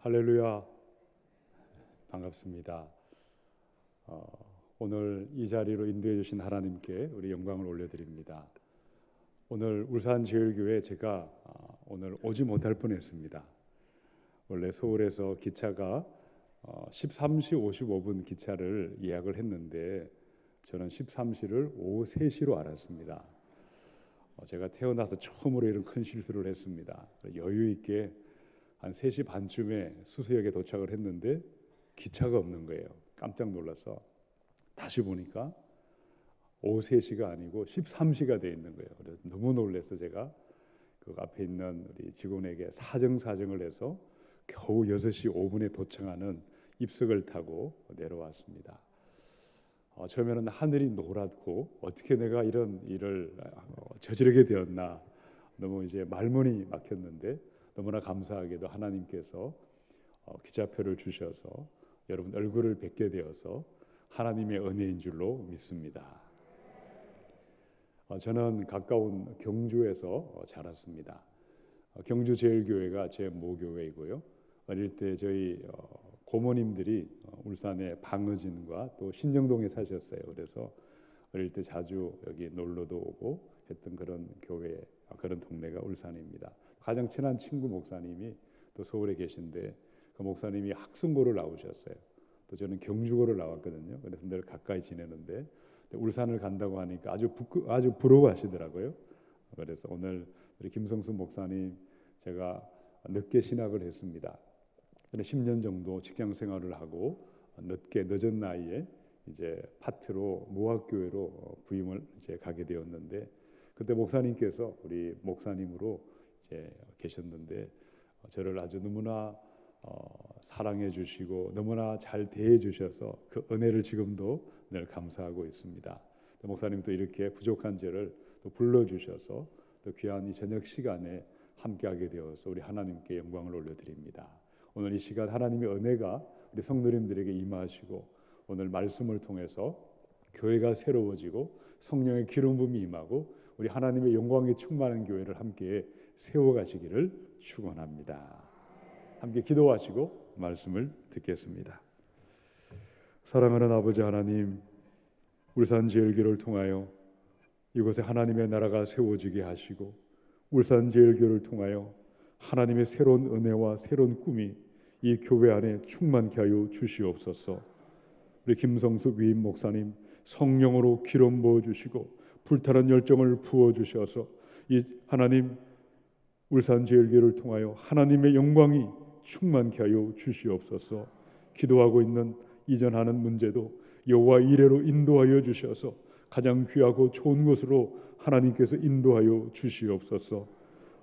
할렐루야, 반갑습니다. 오늘 이 자리로 인도해 주신 하나님께 우리 영광을 올려드립니다. 오늘 울산제일교회 제가 오늘 오지 못할 뻔했습니다. 원래 서울에서 기차가 13시 55분 기차를 예약을 했는데 저는 13시를 오후 3시로 알았습니다. 제가 태어나서 처음으로 이런 큰 실수를 했습니다. 여유 있게 한 3시 반쯤에 수서역에 도착을 했는데 기차가 없는 거예요. 깜짝 놀라서 다시 보니까 오후 3시가 아니고 13시가 돼 있는 거예요. 그래서 너무 놀라서 제가 그 앞에 있는 우리 직원에게 사정을 해서 겨우 6시 5분에 도착하는 입석을 타고 내려왔습니다. 처음에는 하늘이 노랗고 어떻게 내가 이런 일을 저지르게 되었나, 너무 이제 말문이 막혔는데 너무나 감사하게도 하나님께서 기차표를 주셔서 여러분 얼굴을 뵙게 되어서 하나님의 은혜인 줄로 믿습니다. 저는 가까운 경주에서 자랐습니다. 경주제일교회가 제 모교회이고요. 어릴 때 저희 고모님들이 울산의 방어진과 또 신정동에 사셨어요. 그래서 어릴 때 자주 여기 놀러도 오고 했던 그런 교회, 그런 동네가 울산입니다. 가장 친한 친구 목사님이 또 서울에 계신데 그 목사님이 학성고를 나오셨어요. 또 저는 경주고를 나왔거든요. 그래서 늘 가까이 지내는데 울산을 간다고 하니까 아주 부러워하시더라고요. 그래서 오늘 우리 김성수 목사님 제가 늦게 신학을 했습니다. 10년 정도 직장 생활을 하고 늦은 나이에 이제 파트로 모학교회로 부임을 이제 가게 되었는데, 그때 목사님께서 우리 목사님으로 이제 계셨는데 저를 아주 너무나 사랑해 주시고 너무나 잘 대해 주셔서 그 은혜를 지금도 늘 감사하고 있습니다. 또 목사님도 이렇게 부족한 저를 또 불러 주셔서 또 귀한 이 저녁 시간에 함께하게 되어서 우리 하나님께 영광을 올려드립니다. 오늘 이 시간 하나님의 은혜가 우리 성도님들에게 임하시고 오늘 말씀을 통해서 교회가 새로워지고 성령의 기름 부음이 임하고 우리 하나님의 영광이 충만한 교회를 함께 세워가시기를 축원합니다. 함께 기도하시고 말씀을 듣겠습니다. 사랑하는 아버지 하나님, 울산제일교를 통하여 이곳에 하나님의 나라가 세워지게 하시고 울산제일교를 통하여 하나님의 새로운 은혜와 새로운 꿈이 이 교회 안에 충만케 하여 주시옵소서. 우리 김성수 위임 목사님 성령으로 기름 부어 주시고 불타는 열정을 부어 주셔서 이 하나님 울산제일교를 통하여 하나님의 영광이 충만케 하여 주시옵소서. 기도하고 있는 이전하는 문제도 여호와 이레로 인도하여 주셔서 가장 귀하고 좋은 곳으로 하나님께서 인도하여 주시옵소서.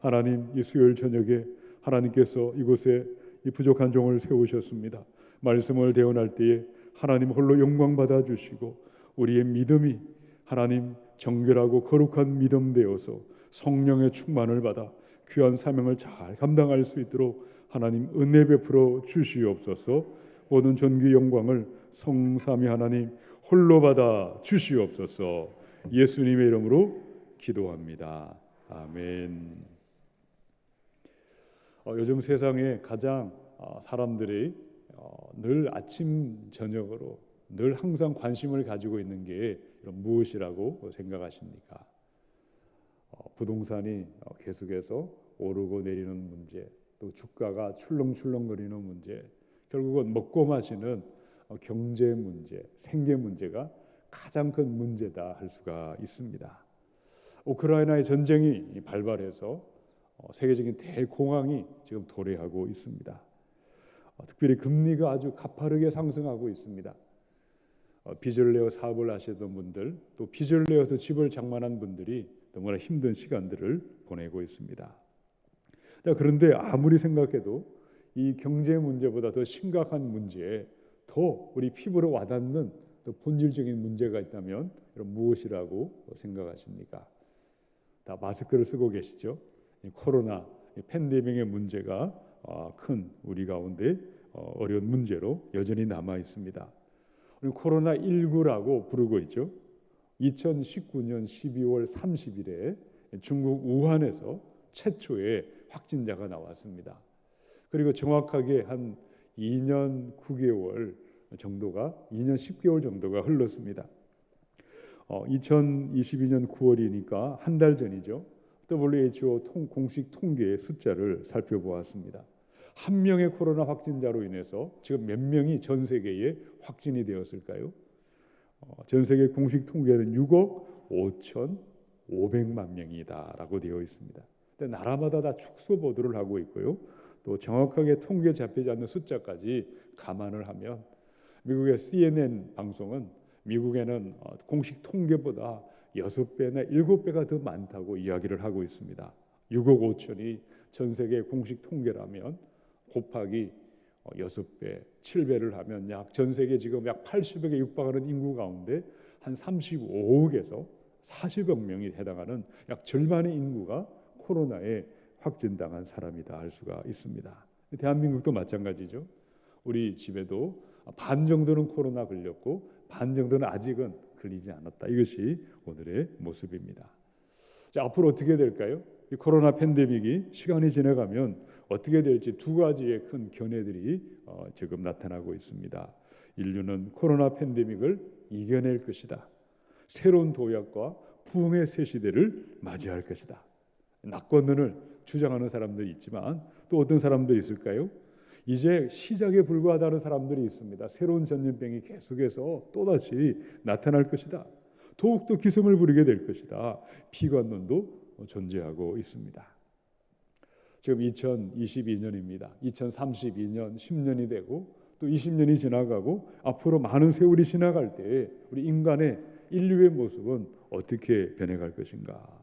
하나님, 이 수요일 저녁에 하나님께서 이곳에 이 부족한 종을 세우셨습니다. 말씀을 대언할 때에 하나님 홀로 영광 받아 주시고 우리의 믿음이 하나님 정결하고 거룩한 믿음 되어서 성령의 충만을 받아 귀한 사명을 잘 감당할 수 있도록 하나님 은혜 베풀어 주시옵소서. 모든 존귀 영광을 성삼위 하나님 홀로 받아 주시옵소서. 예수님의 이름으로 기도합니다. 아멘. 요즘 세상에 가장 사람들이 늘 아침 저녁으로 늘 항상 관심을 가지고 있는 게 무엇이라고 생각하십니까? 부동산이 계속해서 오르고 내리는 문제, 또 주가가 출렁출렁거리는 문제, 결국은 먹고 마시는 경제 문제, 생계 문제가 가장 큰 문제다 할 수가 있습니다. 우크라이나의 전쟁이 발발해서 세계적인 대공황이 지금 도래하고 있습니다. 특별히 금리가 아주 가파르게 상승하고 있습니다. 빚을 내어 사업을 하시던 분들, 또 빚을 내어서 집을 장만한 분들이 너무나 힘든 시간들을 보내고 있습니다. 그런데 아무리 생각해도 이 경제 문제보다 더 심각한 문제에 더 우리 피부로 와닿는 더 본질적인 문제가 있다면 무엇이라고 생각하십니까? 다 마스크를 쓰고 계시죠? 이 코로나 팬데믹의 문제가 큰 우리 가운데 어려운 문제로 여전히 남아 있습니다. 우리 코로나19라고 부르고 있죠. 2019년 12월 30일에 중국 우한에서 최초의 확진자가 나왔습니다. 그리고 정확하게 한 2년 9개월 정도가 2년 10개월 정도가 흘렀습니다. 2022년 9월이니까 한 달 전이죠. WHO 공식 통계의 숫자를 살펴보았습니다. 한 명의 코로나 확진자로 인해서 지금 몇 명이 전 세계에 확진이 되었을까요? 전 세계 공식 통계는 6억 5,500만 명이다라고 되어 있습니다. 근데 나라마다 다 축소 보도를 하고 있고요. 또 정확하게 통계 잡히지 않는 숫자까지 감안을 하면 미국의 CNN 방송은 미국에는 공식 통계보다 6배나 7배가 더 많다고 이야기를 하고 있습니다. 6억 5천이 전 세계 공식 통계라면 곱하기 6배, 7배를 하면 전 세계 지금 약 80억에 육박하는 인구 가운데 한 35억에서 40억 명이 해당하는 약 절반의 인구가 코로나에 확진당한 사람이다 할 수가 있습니다. 대한민국도 마찬가지죠. 우리 집에도 반 정도는 코로나 걸렸고 반 정도는 아직은 걸리지 않았다. 이것이 오늘의 모습입니다. 자, 앞으로 어떻게 될까요? 이 코로나 팬데믹이 시간이 지나가면 어떻게 될지 두 가지의 큰 견해들이 지금 나타나고 있습니다. 인류는 코로나 팬데믹을 이겨낼 것이다. 새로운 도약과 부흥의 새 시대를 맞이할 것이다. 낙관론을 주장하는 사람들이 있지만 또 어떤 사람들이 있을까요? 이제 시작에 불과하다는 사람들이 있습니다. 새로운 전염병이 계속해서 또다시 나타날 것이다. 더욱더 기승을 부리게 될 것이다. 비관론도 존재하고 있습니다. 지금 2022년입니다. 2032년 10년이 되고 또 20년이 지나가고 앞으로 많은 세월이 지나갈 때 우리 인류의 모습은 어떻게 변해갈 것인가?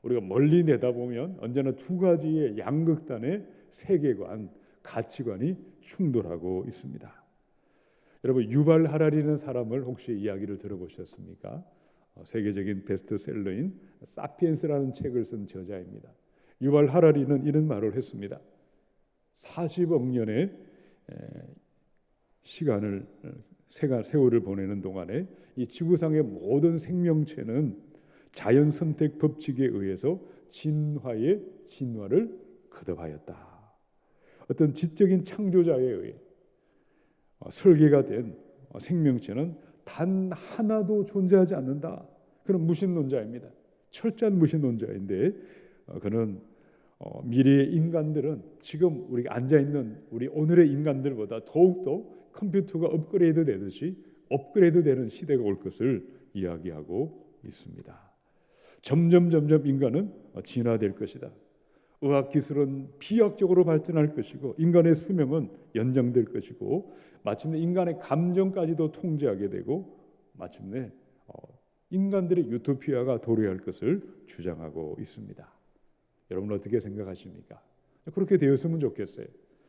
우리가 멀리 내다보면 언제나 두 가지의 양극단의 세계관, 가치관이 충돌하고 있습니다. 여러분, 유발 하라리는 사람을 혹시 이야기를 들어보셨습니까? 세계적인 베스트셀러인 사피엔스라는 책을 쓴 저자입니다. 유발 하라리는 이런 말을 했습니다. 40억 년의 세월을 보내는 동안에 이 지구상의 모든 생명체는 자연 선택 법칙에 의해서 진화의 진화를 거듭하였다. 어떤 지적인 창조자에 의해 설계가 된 생명체는 단 하나도 존재하지 않는다. 그런 무신론자입니다. 철저한 무신론자인데 그는 미래의 인간들은 지금 우리가 앉아있는 우리 오늘의 인간들보다 더욱더 컴퓨터가 업그레이드 되듯이 업그레이드 되는 시대가 올 것을 이야기하고 있습니다. 점점 인간은 진화될 것이다. 의학기술은 비약적으로 발전할 것이고 인간의 수명은 연장될 것이고 마침내 인간의 감정까지도 통제하게 되고 마침내 인간들의 유토피아가 도래할 것을 주장하고 있습니다. 여러분 어떻게 생각하십니까? 그렇게 되었으면 좋겠어요.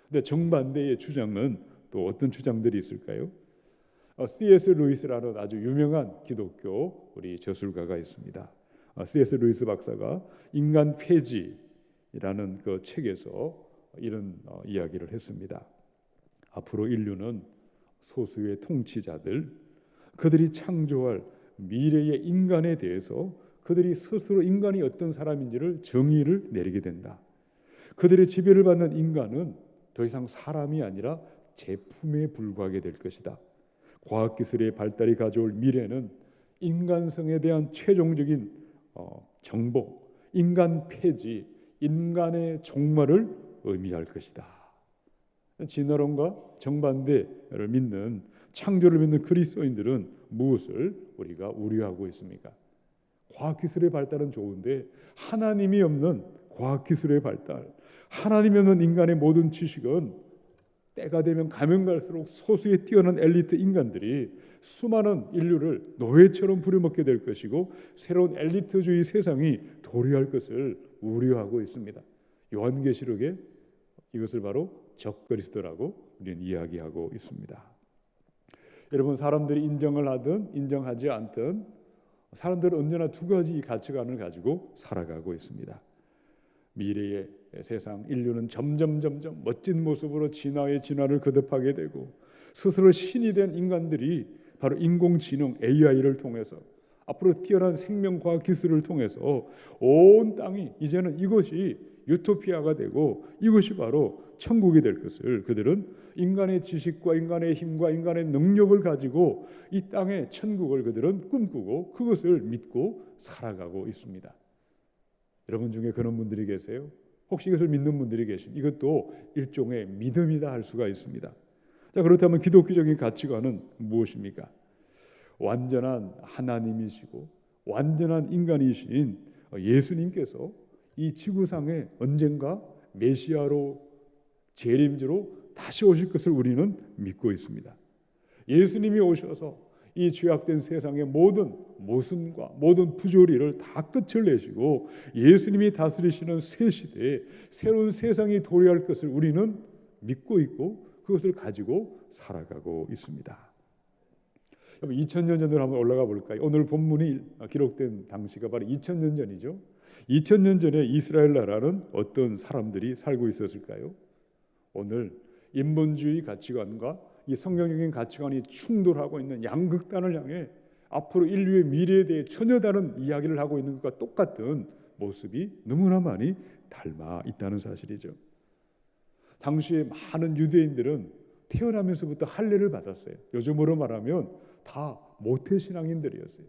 근데 정반대의 주장은 또 어떤 주장들이 있을까요? C.S. 루이스라는 아주 유명한 기독교 우리 저술가가 있습니다. C.S. 루이스 박사가 인간 폐지라는 그 책에서 이런 이야기를 했습니다. 앞으로 인류는 소수의 통치자들, 그들이 창조할 미래의 인간에 대해서 그들이 스스로 인간이 어떤 사람인지를 정의를 내리게 된다. 그들의 지배를 받는 인간은 더 이상 사람이 아니라 제품에 불과하게 될 것이다. 과학기술의 발달이 가져올 미래는 인간성에 대한 최종적인 정복, 인간 폐지, 인간의 종말을 의미할 것이다. 진화론과 정반대를 믿는 창조를 믿는 그리스도인들은 무엇을 우리가 우려하고 있습니까? 과학기술의 발달은 좋은데 하나님이 없는 과학기술의 발달, 하나님이 없는 인간의 모든 지식은 때가 되면 가면 갈수록 소수의 뛰어난 엘리트 인간들이 수많은 인류를 노예처럼 부려먹게 될 것이고 새로운 엘리트주의 세상이 도래할 것을 우려하고 있습니다. 요한계시록에 이것을 바로 적그리스도라고 우리는 이야기하고 있습니다. 여러분, 사람들이 인정을 하든 인정하지 않든 사람들은 언제나 두 가지 가치관을 가지고 살아가고 있습니다. 미래의 세상 인류는 점점 멋진 모습으로 진화를 거듭하게 되고 스스로 신이 된 인간들이 바로 인공지능 AI를 통해서 앞으로 뛰어난 생명과학 기술을 통해서 온 땅이 이제는 이것이 유토피아가 되고 이것이 바로 천국이 될 것을 그들은 인간의 지식과 인간의 힘과 인간의 능력을 가지고 이 땅의 천국을 그들은 꿈꾸고 그것을 믿고 살아가고 있습니다. 여러분 중에 그런 분들이 계세요? 혹시 이것을 믿는 분들이 계십니까? 이것도 일종의 믿음이다 할 수가 있습니다. 자, 그렇다면 기독교적인 가치관은 무엇입니까? 완전한 하나님이시고 완전한 인간이신 예수님께서 이 지구상에 언젠가 메시아로 재림주로 다시 오실 것을 우리는 믿고 있습니다. 예수님이 오셔서 이 죄악된 세상의 모든 모순과 모든 부조리를 다 끝을 내시고 예수님이 다스리시는 새 시대에 새로운 세상이 도래할 것을 우리는 믿고 있고 그것을 가지고 살아가고 있습니다. 2000년 전으로 한번 올라가 볼까요? 오늘 본문이 기록된 당시가 바로 2000년 전이죠. 2000년 전에 이스라엘 나라는 어떤 사람들이 살고 있었을까요? 오늘 인본주의 가치관과 이 성경적인 가치관이 충돌하고 있는 양극단을 향해 앞으로 인류의 미래에 대해 전혀 다른 이야기를 하고 있는 것과 똑같은 모습이 너무나 많이 닮아 있다는 사실이죠. 당시에 많은 유대인들은 태어나면서부터 할례를 받았어요. 요즘으로 말하면 다 모태신앙인들이었어요.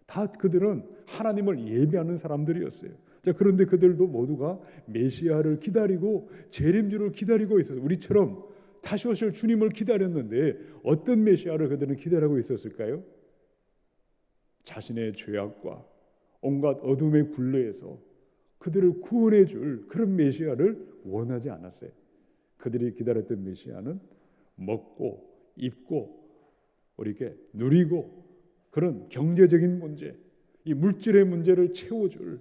다 그들은 하나님을 예배하는 사람들이었어요. 자, 그런데 그들도 모두가 메시아를 기다리고 재림주를 기다리고 있어서 우리처럼 다시 오실 주님을 기다렸는데 어떤 메시아를 그들은 기다리고 있었을까요? 자신의 죄악과 온갖 어둠의 굴레에서 그들을 구원해 줄 그런 메시아를 원하지 않았어요. 그들이 기다렸던 메시아는 먹고 입고 우리에게 누리고 그런 경제적인 문제, 이 물질의 문제를 채워줄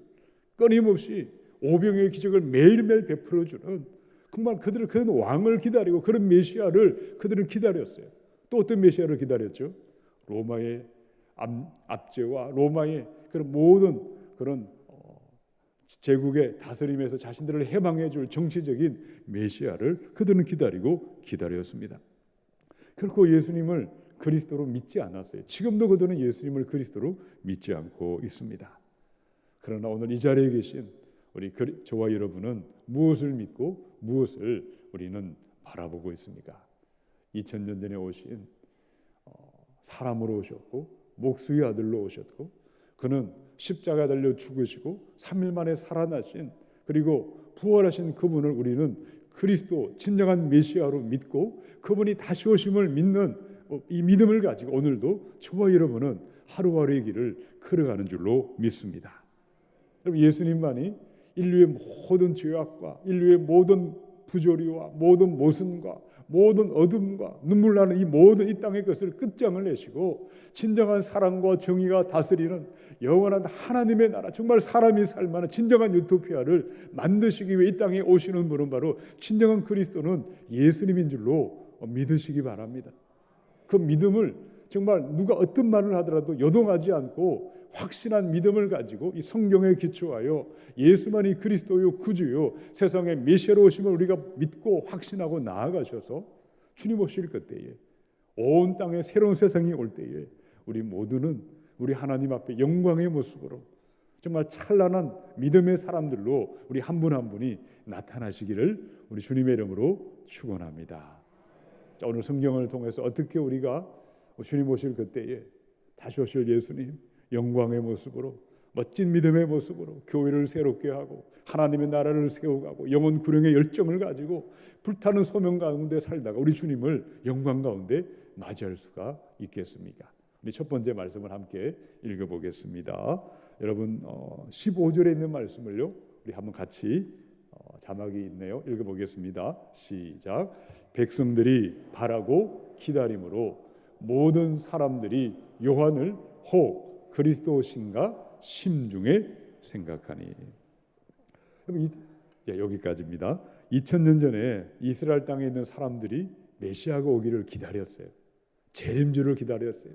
끊임없이 오병의 기적을 매일매일 베풀어주는 정말 그들은 그런 왕을 기다리고 그런 메시아를 그들은 기다렸어요. 또 어떤 메시아를 기다렸죠? 로마의 압제와 로마의 그런 모든 그런 제국의 다스림에서 자신들을 해방해줄 정치적인 메시아를 그들은 기다렸습니다. 결코 예수님을 그리스도로 믿지 않았어요. 지금도 그들은 예수님을 그리스도로 믿지 않고 있습니다. 그러나 오늘 이 자리에 계신 우리 저와 여러분은 무엇을 믿고 무엇을 우리는 바라보고 있습니까? 2000년 전에 오신 사람으로 오셨고 목수의 아들로 오셨고 그는 십자가에 달려 죽으시고 3일 만에 살아나신 그리고 부활하신 그분을 우리는 그리스도 진정한 메시아로 믿고 그분이 다시 오심을 믿는 이 믿음을 가지고 오늘도 저와 여러분은 하루하루의 길을 걸어가는 줄로 믿습니다. 여러분, 예수님만이 인류의 모든 죄악과 인류의 모든 부조리와 모든 모순과 모든 어둠과 눈물 나는 이 모든 이 땅의 것을 끝장을 내시고 진정한 사랑과 정의가 다스리는 영원한 하나님의 나라, 정말 사람이 살만한 진정한 유토피아를 만드시기 위해 이 땅에 오시는 분은 바로 진정한 그리스도는 예수님인 줄로 믿으시기 바랍니다. 그 믿음을 정말 누가 어떤 말을 하더라도 요동하지 않고 확신한 믿음을 가지고 이 성경에 기초하여 예수만이 그리스도요 구주요 세상의 메시아로 오심을 우리가 믿고 확신하고 나아가셔서 주님 오실 그때에 온 땅에 새로운 세상이 올 때에 우리 모두는 우리 하나님 앞에 영광의 모습으로 정말 찬란한 믿음의 사람들로 우리 한 분 한 분이 나타나시기를 우리 주님의 이름으로 축원합니다. 자, 오늘 성경을 통해서 어떻게 우리가 주님 오실 그때에 다시 오실 예수님 영광의 모습으로 멋진 믿음의 모습으로 교회를 새롭게 하고 하나님의 나라를 세워가고 영혼 구령의 열정을 가지고 불타는 소명 가운데 살다가 우리 주님을 영광 가운데 맞이할 수가 있겠습니까? 우리 첫 번째 말씀을 함께 읽어보겠습니다. 여러분 15절에 있는 말씀을요 우리 한번 같이 자막이 있네요. 읽어보겠습니다. 시작. 백성들이 바라고 기다림으로 모든 사람들이 요한을 혹 그리스도신가 심중에 생각하니. 여기까지입니다. 2000년 전에 이스라엘 땅에 있는 사람들이 메시아가 오기를 기다렸어요. 재림주를 기다렸어요.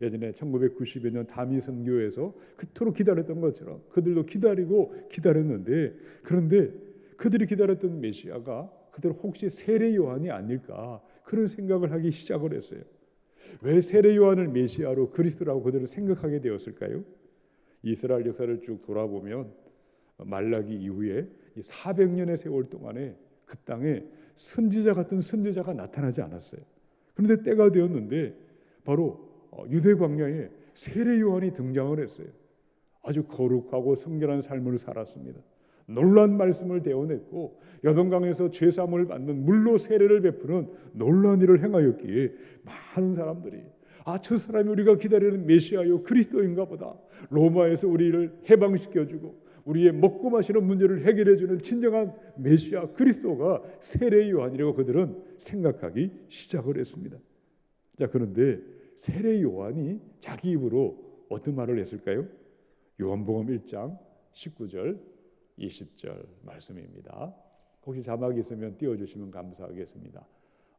예전에 1990여 년 다미 선교에서 그토록 기다렸던 것처럼 그들도 기다렸는데 그런데 그들이 기다렸던 메시아가 그들 혹시 세례 요한이 아닐까 그런 생각을 하기 시작을 했어요. 왜 세례 요한을 메시아로 그리스도라고 그들은 생각하게 되었을까요? 이스라엘 역사를 쭉 돌아보면 말라기 이후에 이 400년의 세월 동안에 그 땅에 선지자 같은 선지자가 나타나지 않았어요. 그런데 때가 되었는데 바로 유대 광야에 세례 요한이 등장을 했어요. 아주 거룩하고 성결한 삶을 살았습니다. 놀라운 말씀을 대언했고 여동강에서 죄사함을 받는 물로 세례를 베푸는 놀라운 일을 행하였기에 많은 사람들이 저 사람이 우리가 기다리는 메시아요 그리스도인가 보다, 로마에서 우리를 해방시켜주고 우리의 먹고 마시는 문제를 해결해주는 진정한 메시아 그리스도가 세례 요한이라고 그들은 생각하기 시작을 했습니다. 자, 그런데 세례 요한이 자기 입으로 어떤 말을 했을까요? 요한복음 1장 19절 20절 말씀입니다. 혹시 자막이 있으면 띄워주시면 감사하겠습니다.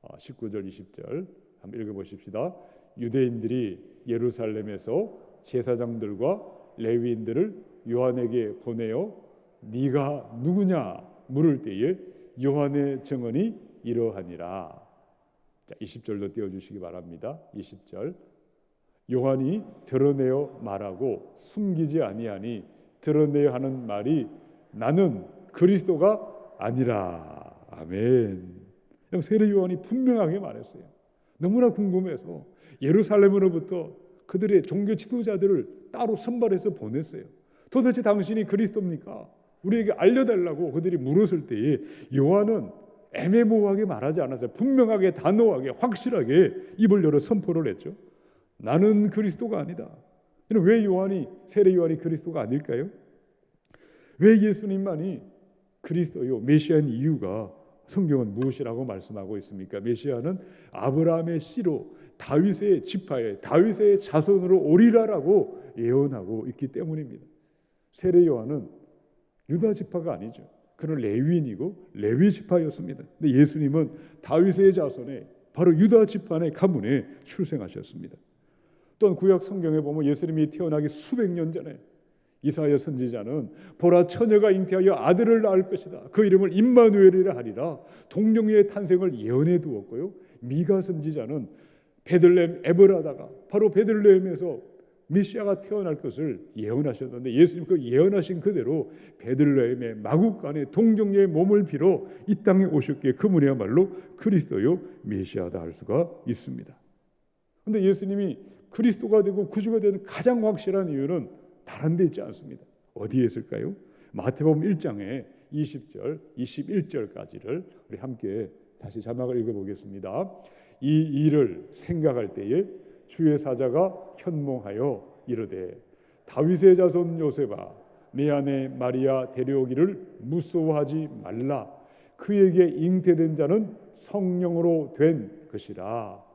19절 20절 한번 읽어보십시다. 유대인들이 예루살렘에서 제사장들과 레위인들을 요한에게 보내어 네가 누구냐 물을 때에 요한의 증언이 이러하니라. 자, 20절도 띄워주시기 바랍니다. 20절 요한이 드러내어 말하고 숨기지 아니하니 드러내어 하는 말이 나는 그리스도가 아니라. 아멘. 세례 요한이 분명하게 말했어요. 너무나 궁금해서 예루살렘으로부터 그들의 종교 지도자들을 따로 선발해서 보냈어요. 도대체 당신이 그리스도입니까? 우리에게 알려달라고 그들이 물었을 때에 요한은 애매모호하게 말하지 않았어요. 분명하게 단호하게 확실하게 입을 열어 선포를 했죠. 나는 그리스도가 아니다. 왜 세례 요한이 그리스도가 아닐까요? 왜 예수님만이 그리스도요 메시아인 이유가 성경은 무엇이라고 말씀하고 있습니까? 메시아는 아브라함의 씨로 다윗의 지파에 다윗의 자손으로 오리라라고 예언하고 있기 때문입니다. 세례 요한은 유다 지파가 아니죠. 그는 레위인이고 레위 지파였습니다. 근데 예수님은 다윗의 자손에 바로 유다 지파의 가문에 출생하셨습니다. 또한 구약 성경에 보면 예수님이 태어나기 수백 년 전에 이사야 선지자는 보라 처녀가 잉태하여 아들을 낳을 것이다. 그 이름을 임마누엘이라 하리라. 동정녀의 탄생을 예언해 두었고요. 미가 선지자는 베들레헴 에브라다가 바로 베들레헴에서 메시아가 태어날 것을 예언하셨는데 예수님 그 예언하신 그대로 베들레헴의 마국간에 동정녀의 몸을 빌어 이 땅에 오셨기에 그분이야말로 그리스도요 메시아다 할 수가 있습니다. 그런데 예수님이 그리스도가 되고 구주가 되는 가장 확실한 이유는 다른 데 있지 않습니다. 어디에 있을까요? 마태복음 1장에 20절, 21절까지를 우리 함께 다시 자막을 읽어보겠습니다. 이 일을 생각할 때에 주의 사자가 현몽하여 이르되 다윗의 자손 요셉아 내 아내 마리아 데려오기를 무서워하지 말라. 그에게 잉태된 자는 성령으로 된 것이라.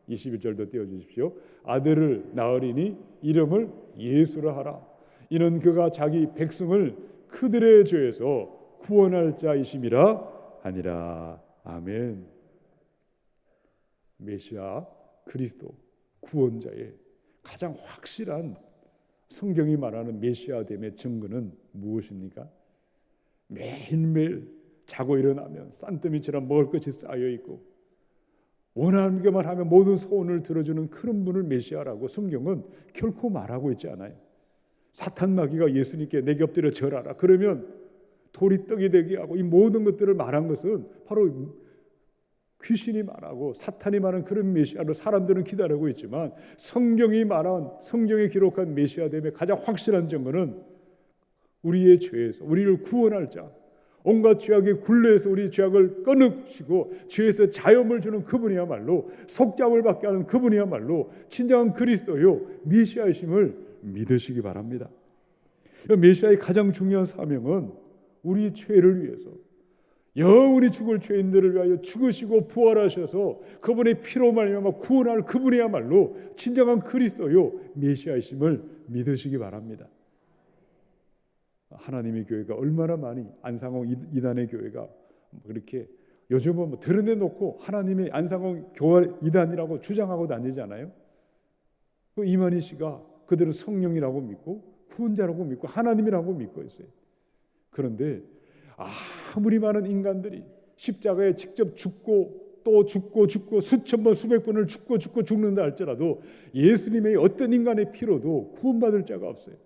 21절도 띄워주십시오. 아들을 낳으리니 이름을 예수라 하라. 이는 그가 자기 백성을 그들의 죄에서 구원할 자이심이라 하니라. 아멘. 메시아 그리스도 구원자의 가장 확실한 성경이 말하는 메시아됨의 증거는 무엇입니까? 매일매일 자고 일어나면 산더미처럼 먹을 것이 쌓여 있고 원하기만 하면 모든 소원을 들어주는 그런 분을 메시아라고 성경은 결코 말하고 있지 않아요. 사탄 마귀가 예수님께 내게 엎드려 절하라 그러면 돌이 떡이 되게 하고 이 모든 것들을 말한 것은 바로 귀신이 말하고 사탄이 말한 그런 메시아로 사람들은 기다리고 있지만 성경이 말한 성경에 기록한 메시아됨의 가장 확실한 증거는 우리의 죄에서 우리를 구원할 자, 온갖 죄악의 굴레에서 우리 죄악을 끊으시고 죄에서 자유함을 주는 그분이야말로 속죄함을 받게 하는 그분이야말로 진정한 그리스도요 메시아이심을 믿으시기 바랍니다. 메시아의 가장 중요한 사명은 우리 죄를 위해서 영원히 죽을 죄인들을 위하여 죽으시고 부활하셔서 그분의 피로 말미암아 구원할 그분이야말로 진정한 그리스도요 메시아이심을 믿으시기 바랍니다. 하나님의 교회가 얼마나 많이 안상홍 이단의 교회가 그렇게 요즘은 드러내놓고 하나님의 안상홍 교회 이단이라고 주장하고 다니잖아요. 그 이만희 씨가 그들은 성령이라고 믿고 구원자라고 믿고 하나님이라고 믿고 있어요. 그런데 아무리 많은 인간들이 십자가에 직접 죽고 또 죽고 수천 번 수백 번을 죽고 죽는다 할지라도 예수님의 어떤 인간의 피로도 구원받을 자가 없어요.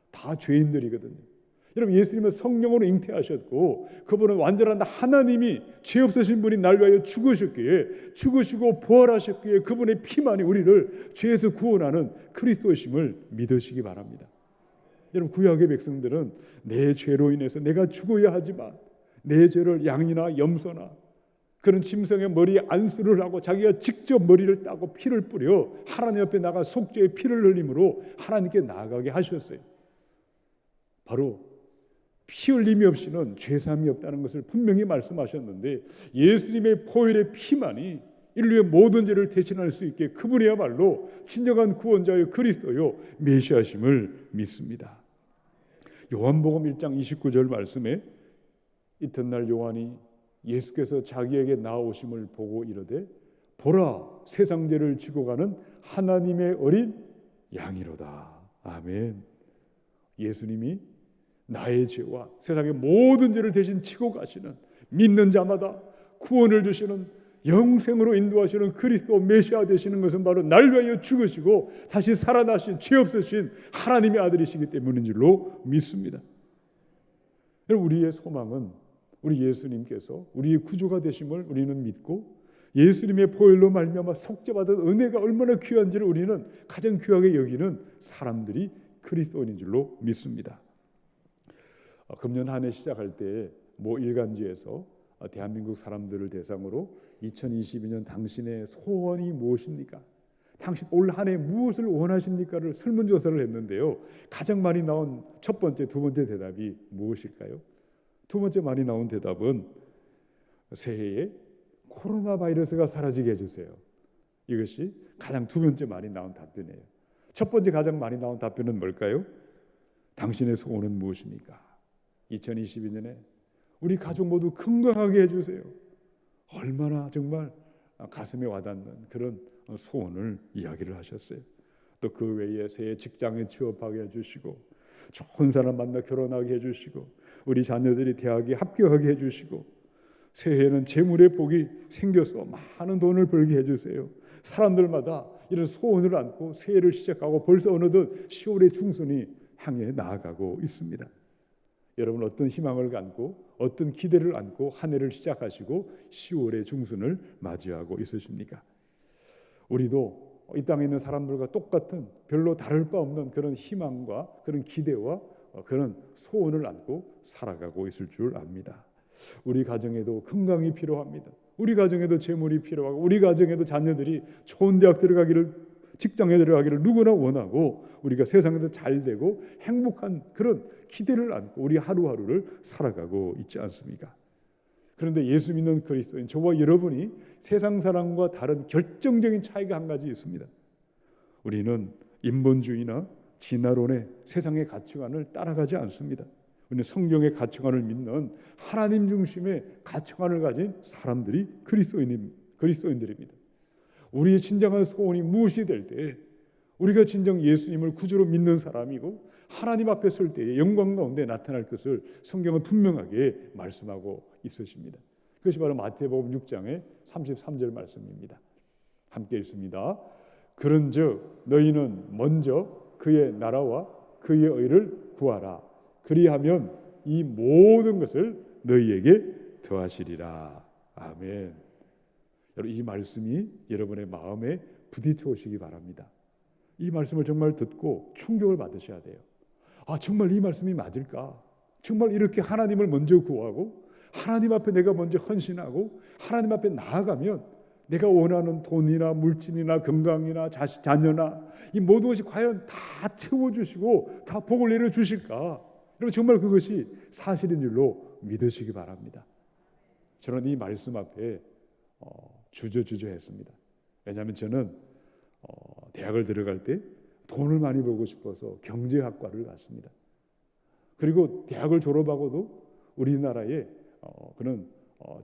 다 죄인들이거든요. 여러분, 예수님은 성령으로 잉태하셨고 그분은 완전한 하나님이 죄 없으신 분이 날 위하여 죽으셨기에, 죽으시고 부활하셨기에 그분의 피만이 우리를 죄에서 구원하는 그리스도심을 믿으시기 바랍니다. 여러분, 구약의 백성들은 내 죄로 인해서 내가 죽어야 하지만 내 죄를 양이나 염소나 그런 짐승의 머리에 안수를 하고 자기가 직접 머리를 따고 피를 뿌려 하나님 앞에 나가 속죄의 피를 흘림으로 하나님께 나아가게 하셨어요. 바로 피 흘림이 없이는 죄사함이 없다는 것을 분명히 말씀하셨는데, 예수님의 보혈의 피만이 인류의 모든 죄를 대신할 수 있게 그분이야말로 진정한 구원자요 그리스도요 메시아심을 믿습니다. 요한복음 1장 29절 말씀에 이튿날 요한이 예수께서 자기에게 나오심을 보고 이르되 보라, 세상 죄를 지고 가는 하나님의 어린 양이로다. 아멘. 예수님이 나의 죄와 세상의 모든 죄를 대신 지고 가시는, 믿는 자마다 구원을 주시는, 영생으로 인도하시는 그리스도 메시아 되시는 것은 바로 날 위하여 죽으시고 다시 살아나신 죄 없으신 하나님의 아들이시기 때문인 줄로 믿습니다. 우리의 소망은 우리 예수님께서 우리의 구주가 되심을 우리는 믿고, 예수님의 보혈로 말미암아 속죄받은 은혜가 얼마나 귀한지를 우리는 가장 귀하게 여기는 사람들이 그리스도인인 줄로 믿습니다. 금년 한 해 시작할 때 모 일간지에서 대한민국 사람들을 대상으로 2022년 당신의 소원이 무엇입니까? 당신 올 한 해 무엇을 원하십니까를 설문조사를 했는데요, 가장 많이 나온 첫 번째, 두 번째 대답이 무엇일까요? 두 번째 많이 나온 대답은 새해에 코로나 바이러스가 사라지게 해주세요. 이것이 가장 두 번째 많이 나온 답변이에요. 첫 번째 가장 많이 나온 답변은 뭘까요? 당신의 소원은 무엇입니까? 2022년에 우리 가족 모두 건강하게 해주세요. 얼마나 정말 가슴에 와닿는 그런 소원을 이야기를 하셨어요. 또 그 외에 새해 직장에 취업하게 해주시고, 좋은 사람 만나 결혼하게 해주시고, 우리 자녀들이 대학에 합격하게 해주시고, 새해에는 재물의 복이 생겨서 많은 돈을 벌게 해주세요. 사람들마다 이런 소원을 안고 새해를 시작하고 벌써 어느덧 10월의 중순이 향해 나아가고 있습니다. 여러분, 어떤 희망을 안고 어떤 기대를 안고 한 해를 시작하시고 10월의 중순을 맞이하고 있으십니까? 우리도 이 땅에 있는 사람들과 똑같은, 별로 다를 바 없는 그런 희망과 그런 기대와 그런 소원을 안고 살아가고 있을 줄 압니다. 우리 가정에도 건강이 필요합니다. 우리 가정에도 재물이 필요하고, 우리 가정에도 자녀들이 좋은 대학 들어가기를, 직장에 들어가기를 누구나 원하고, 우리가 세상에도 잘 되고 행복한 그런 기대를 안고 우리 하루하루를 살아가고 있지 않습니까? 그런데 예수 믿는 그리스도인 저와 여러분이 세상 사람과 다른 결정적인 차이가 한 가지 있습니다. 우리는 인본주의나 진화론의 세상의 가치관을 따라가지 않습니다. 우리는 성경의 가치관을 믿는 하나님 중심의 가치관을 가진 사람들이 그리스도인들입니다. 우리의 진정한 소원이 무엇이 될 때 우리가 진정 예수님을 구주로 믿는 사람이고 하나님 앞에 설 때에 영광 가운데 나타날 것을 성경은 분명하게 말씀하고 있으십니다. 그것이 바로 마태복음 6장의 33절 말씀입니다. 함께 읽습니다. 그런즉 너희는 먼저 그의 나라와 그의 의를 구하라. 그리하면 이 모든 것을 너희에게 더하시리라. 아멘. 여러분, 이 말씀이 여러분의 마음에 부딪혀 오시기 바랍니다. 이 말씀을 정말 듣고 충격을 받으셔야 돼요. 아, 정말 이 말씀이 맞을까? 정말 이렇게 하나님을 먼저 구하고 하나님 앞에 내가 먼저 헌신하고 하나님 앞에 나아가면 내가 원하는 돈이나 물질이나 건강이나 자녀나 이 모든 것이 과연 다 채워주시고 다 복을 내려주실까? 여러분, 정말 그것이 사실인 줄로 믿으시기 바랍니다. 저는 이 말씀 앞에 주저주저했습니다. 왜냐하면 저는 대학을 들어갈 때 돈을 많이 벌고 싶어서 경제학과를 갔습니다. 그리고 대학을 졸업하고도 우리나라의 그런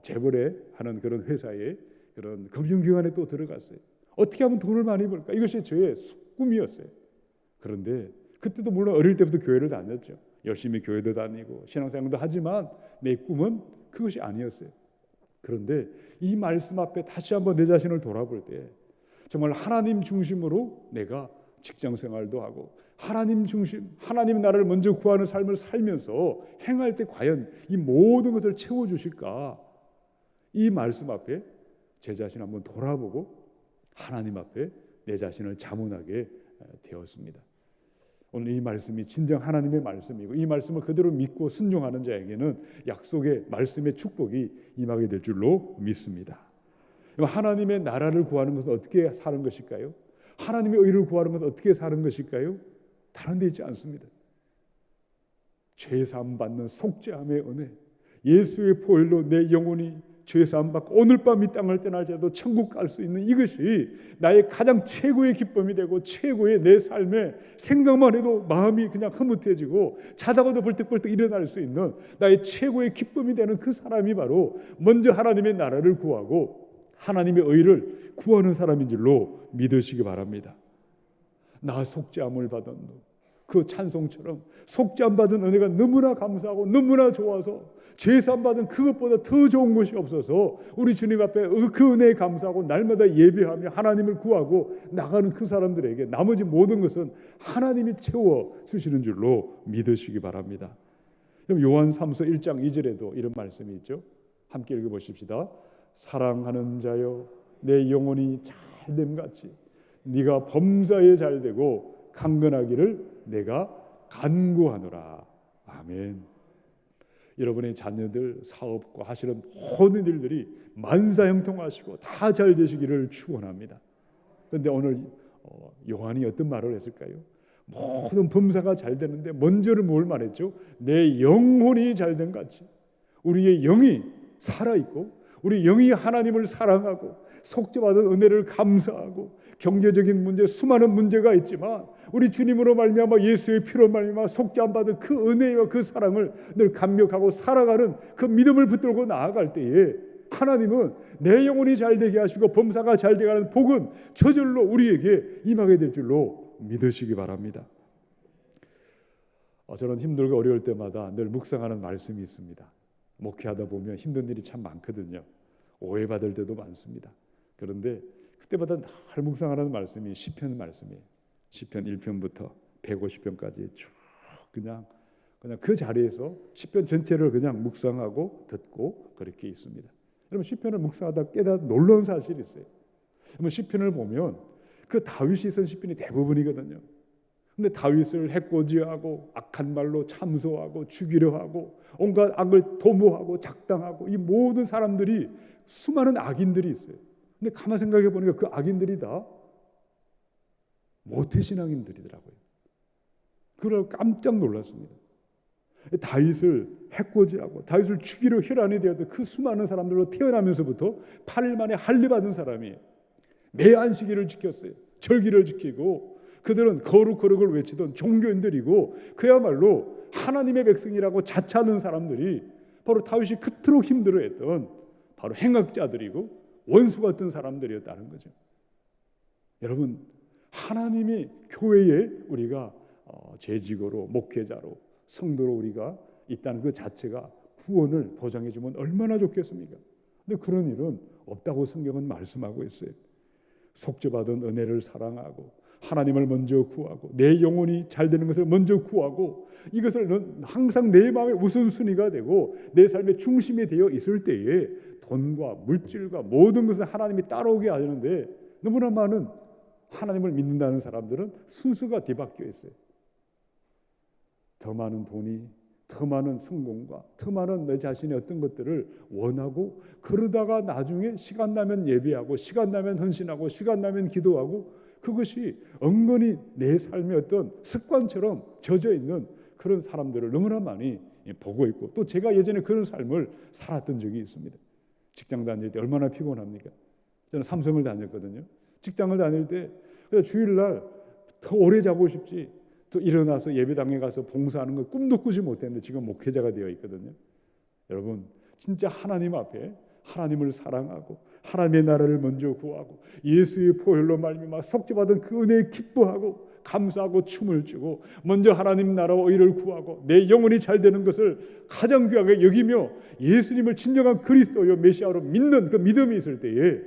재벌에 하는 그런 회사에 그런 금융기관에 또 들어갔어요. 어떻게 하면 돈을 많이 벌까? 이것이 저의 꿈이었어요. 그런데 그때도 물론 어릴 때부터 교회를 다녔죠. 열심히 교회도 다니고 신앙생활도 하지만 내 꿈은 그것이 아니었어요. 그런데 이 말씀 앞에 다시 한번 내 자신을 돌아볼 때 정말 하나님 중심으로 내가 직장생활도 하고 하나님 중심, 하나님 나라를 먼저 구하는 삶을 살면서 행할 때 과연 이 모든 것을 채워주실까? 이 말씀 앞에 제 자신 한번 돌아보고 하나님 앞에 내 자신을 자문하게 되었습니다. 오늘 이 말씀이 진정 하나님의 말씀이고 이 말씀을 그대로 믿고 순종하는 자에게는 약속의 말씀의 축복이 임하게 될 줄로 믿습니다. 하나님의 나라를 구하는 것은 어떻게 사는 것일까요? 하나님의 의를 구하는 것은 어떻게 사는 것일까요? 다른 데 있지 않습니다. 죄사함 받는 속죄함의 은혜, 예수의 보혈로 내 영혼이 죄사함 받고 오늘 밤 이 땅을 떠날지라도 천국 갈 수 있는 이것이 나의 가장 최고의 기쁨이 되고 최고의 내 삶의 생각만 해도 마음이 그냥 흐뭇해지고 자다가도 벌떡벌떡 일어날 수 있는 나의 최고의 기쁨이 되는 그 사람이 바로 먼저 하나님의 나라를 구하고 하나님의 의를 구하는 사람인 줄로 믿으시기 바랍니다. 나 속죄함을 받은 그 찬송처럼 속죄함 받은 은혜가 너무나 감사하고 너무나 좋아서 죄사함 받은 그것보다 더 좋은 것이 없어서 우리 주님 앞에 그 은혜에 감사하고 날마다 예배하며 하나님을 구하고 나가는 그 사람들에게 나머지 모든 것은 하나님이 채워주시는 줄로 믿으시기 바랍니다. 요한 3서 1장 2절에도 이런 말씀이 있죠. 함께 읽어보십시다. 사랑하는 자여 내 영혼이 잘됨같이 네가 범사에 잘되고 강건하기를 내가 간구하노라. 아멘. 여러분의 자녀들, 사업과 하시는 모든 일들이 만사형통하시고 다 잘 되시기를 축원합니다. 그런데 오늘 요한이 어떤 말을 했을까요? 모든 범사가 잘 되는데 먼저는 뭘 말했죠? 내 영혼이 잘된 같이 우리의 영이 살아있고 우리 영이 하나님을 사랑하고 속죄받은 은혜를 감사하고 경제적인 문제, 수많은 문제가 있지만 우리 주님으로 말미암아 예수의 피로 말미암아 속죄함 받은 그 은혜와 그 사랑을 늘 감격하고 살아가는 그 믿음을 붙들고 나아갈 때에 하나님은 내 영혼이 잘되게 하시고 범사가 잘되게 하는 복은 저절로 우리에게 임하게 될 줄로 믿으시기 바랍니다. 저는 힘들고 어려울 때마다 늘 묵상하는 말씀이 있습니다. 목회하다 보면 힘든 일이 참 많거든요. 오해받을 때도 많습니다. 그런데 그때마다 늘 묵상하는 말씀이 시편 말씀이에요. 시편 1편부터 150편까지 쭉 그냥 그 자리에서 시편 전체를 그냥 묵상하고 듣고 그렇게 있습니다. 여러분 시편을 묵상하다 깨닫는 놀라운 사실이 있어요. 여러분 시편을 보면 그 다윗이 쓴 시편이 대부분이거든요. 근데 다윗을 해코지하고 악한 말로 참소하고 죽이려 하고 온갖 악을 도모하고 작당하고 이 모든 사람들이 수많은 악인들이 있어요. 근데 가만 생각해 보니까 그 악인들이 다 모태신앙인들이더라고요. 그걸 깜짝 놀랐습니다. 다윗을 해코지하고 다윗을 죽이려 혈안이 되었던 그 수많은 사람들로 태어나면서부터 8일 만에 할례받은 사람이 매 안식일을 지켰어요. 절기를 지키고 그들은 거룩을 외치던 종교인들이고 그야말로 하나님의 백성이라고 자처하는 사람들이 바로 다윗이 그토록 힘들어했던 바로 행악자들이고 원수 같은 사람들이었다는 거죠. 여러분 하나님이 교회에 우리가 재직으로 목회자로 성도로 우리가 있다는 그 자체가 구원을 보장해 주면 얼마나 좋겠습니까? 근데 그런 일은 없다고 성경은 말씀하고 있어요. 속죄받은 은혜를 사랑하고 하나님을 먼저 구하고 내 영혼이 잘 되는 것을 먼저 구하고 이것을 항상 내 마음의 우선순위가 되고 내 삶의 중심이 되어 있을 때에 돈과 물질과 모든 것을 하나님이 따라오게 하는데 너무나 많은 하나님을 믿는다는 사람들은 순수가 뒤바뀌어 있어요. 더 많은 돈이, 더 많은 성공과 더 많은 내 자신의 어떤 것들을 원하고 그러다가 나중에 시간 나면 예배하고 시간 나면 헌신하고 시간 나면 기도하고 그것이 은근히 내 삶의 어떤 습관처럼 젖어 있는 그런 사람들을 너무나 많이 보고 있고 또 제가 예전에 그런 삶을 살았던 적이 있습니다. 직장 다닐 때 얼마나 피곤합니까? 저는 삼성을 다녔거든요. 직장을 다닐 때 주일날 더 오래 자고 싶지 또 일어나서 예배당에 가서 봉사하는 거 꿈도 꾸지 못했는데 지금 목회자가 되어 있거든요. 여러분 진짜 하나님 앞에 하나님을 사랑하고 하나님의 나라를 먼저 구하고 예수의 보혈로 말미암아 속죄받은 그 은혜에 기뻐하고 감사하고 춤을 추고 먼저 하나님 나라와 의를 구하고 내 영혼이 잘 되는 것을 가장 귀하게 여기며 예수님을 진정한 그리스도요 메시아로 믿는 그 믿음이 있을 때에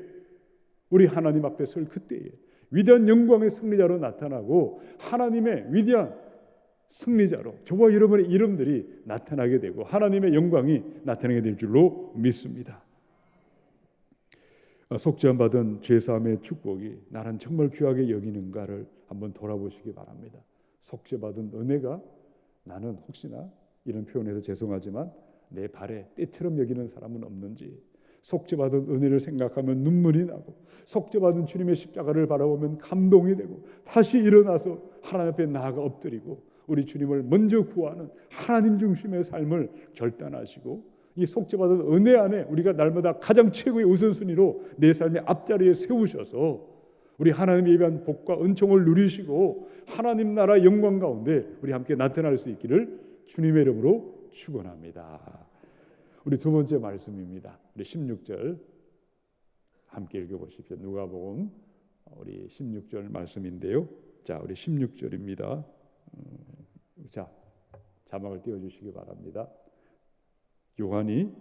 우리 하나님 앞에 설 그때에 위대한 영광의 승리자로 나타나고 하나님의 위대한 승리자로 저와 여러분의 이름들이 나타나게 되고 하나님의 영광이 나타나게 될 줄로 믿습니다. 속죄함받은 죄사함의 축복이 나는 정말 귀하게 여기는가를 한번 돌아보시기 바랍니다. 속죄받은 은혜가 나는 혹시나 이런 표현에서 죄송하지만 내 발에 때처럼 여기는 사람은 없는지, 속죄받은 은혜를 생각하면 눈물이 나고 속죄받은 주님의 십자가를 바라보면 감동이 되고 다시 일어나서 하나님 앞에 나아가 엎드리고 우리 주님을 먼저 구하는 하나님 중심의 삶을 결단하시고 이 속죄받은 은혜 안에 우리가 날마다 가장 최고의 우선순위로 내 삶의 앞자리에 세우셔서 우리 하나님의 예배한 복과 은총을 누리시고 하나님 나라 영광 가운데 우리 함께 나타날 수 있기를 주님의 이름으로 축원합니다. 우리 두 번째 말씀입니다. 우리 16절 함께 읽어보십시오. 누가복음 우리 16절 말씀인데요. 자, 우리 16절입니다. 자, 자막을 띄워주시기 바랍니다. 요한이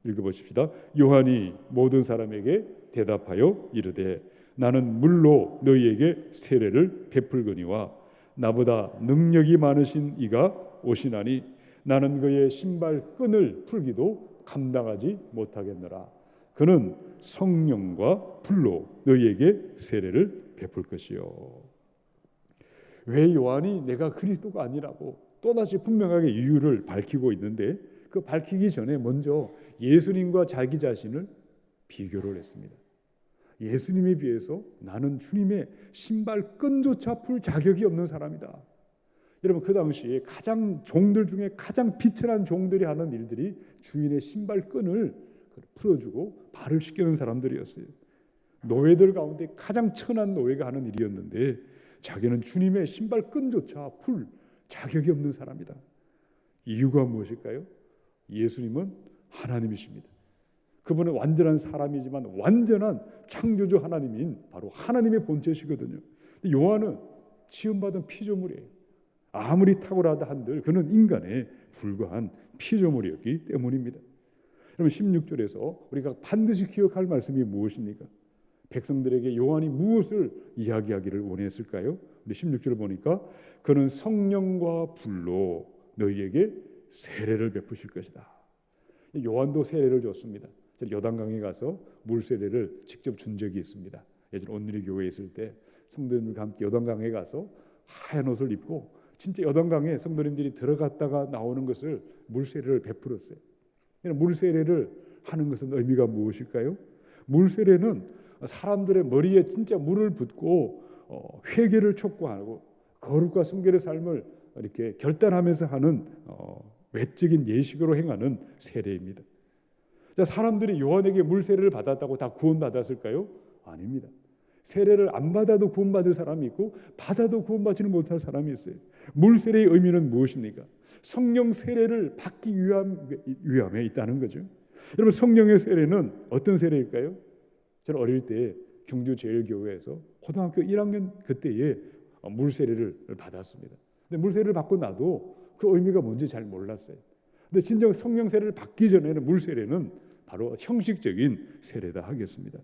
읽어보십시다. 요한이 모든 사람에게 대답하여 이르되 나는 물로 너희에게 세례를 베풀거니와 나보다 능력이 많으신 이가 오시나니 나는 그의 신발 끈을 풀기도 감당하지 못하겠노라. 그는 성령과 불로 너희에게 세례를 베풀 것이요. 왜 요한이 내가 그리스도가 아니라고 또다시 분명하게 이유를 밝히고 있는데 그 밝히기 전에 먼저 예수님과 자기 자신을 비교를 했습니다. 예수님에 비해서 나는 주님의 신발 끈조차 풀 자격이 없는 사람이다. 여러분 그 당시에 가장 종들 중에 가장 비천한 종들이 하는 일들이 주인의 신발 끈을 풀어주고 발을 씻기는 사람들이었어요. 노예들 가운데 가장 천한 노예가 하는 일이었는데 자기는 주님의 신발 끈조차 풀 자격이 없는 사람이다. 이유가 무엇일까요? 예수님은 하나님이십니다. 그분은 완전한 사람이지만 완전한 창조주 하나님인 바로 하나님의 본체시거든요. 요한은 지음받은 피조물이에요. 아무리 탁월하다 한들 그는 인간에 불과한 피조물이었기 때문입니다. 여러분 16절에서 우리가 반드시 기억할 말씀이 무엇입니까? 백성들에게 요한이 무엇을 이야기하기를 원했을까요? 우리 16절을 보니까 그는 성령과 불로 너희에게 세례를 베푸실 것이다. 요한도 세례를 줬습니다. 요단강에 가서 물 세례를 직접 준 적이 있습니다. 예전 온누리 교회에 있을 때 성도님들과 함께 요단강에 가서 하얀 옷을 입고 진짜 요단강에 성도님들이 들어갔다가 나오는 것을 물 세례를 베풀었어요. 물 세례를 하는 것은 의미가 무엇일까요? 물 세례는 사람들의 머리에 진짜 물을 붓고 회개를 촉구하고 거룩과 순결의 삶을 이렇게 결단하면서 하는 외적인 예식으로 행하는 세례입니다. 자, 사람들이 요한에게 물 세례를 받았다고 다 구원받았을까요? 아닙니다. 세례를 안 받아도 구원받을 사람이 있고 받아도 구원받지는 못할 사람이 있어요. 물 세례의 의미는 무엇입니까? 성령 세례를 받기 위함에 있다는 거죠. 여러분 성령의 세례는 어떤 세례일까요? 저는 어릴 때 경주제일교회에서 고등학교 1학년 그때에 물 세례를 받았습니다. 근데 물 세례를 받고 나도 그 의미가 뭔지 잘 몰랐어요. 근데 진정 성령 세례를 받기 전에는 물 세례는 바로 형식적인 세례다 하겠습니다.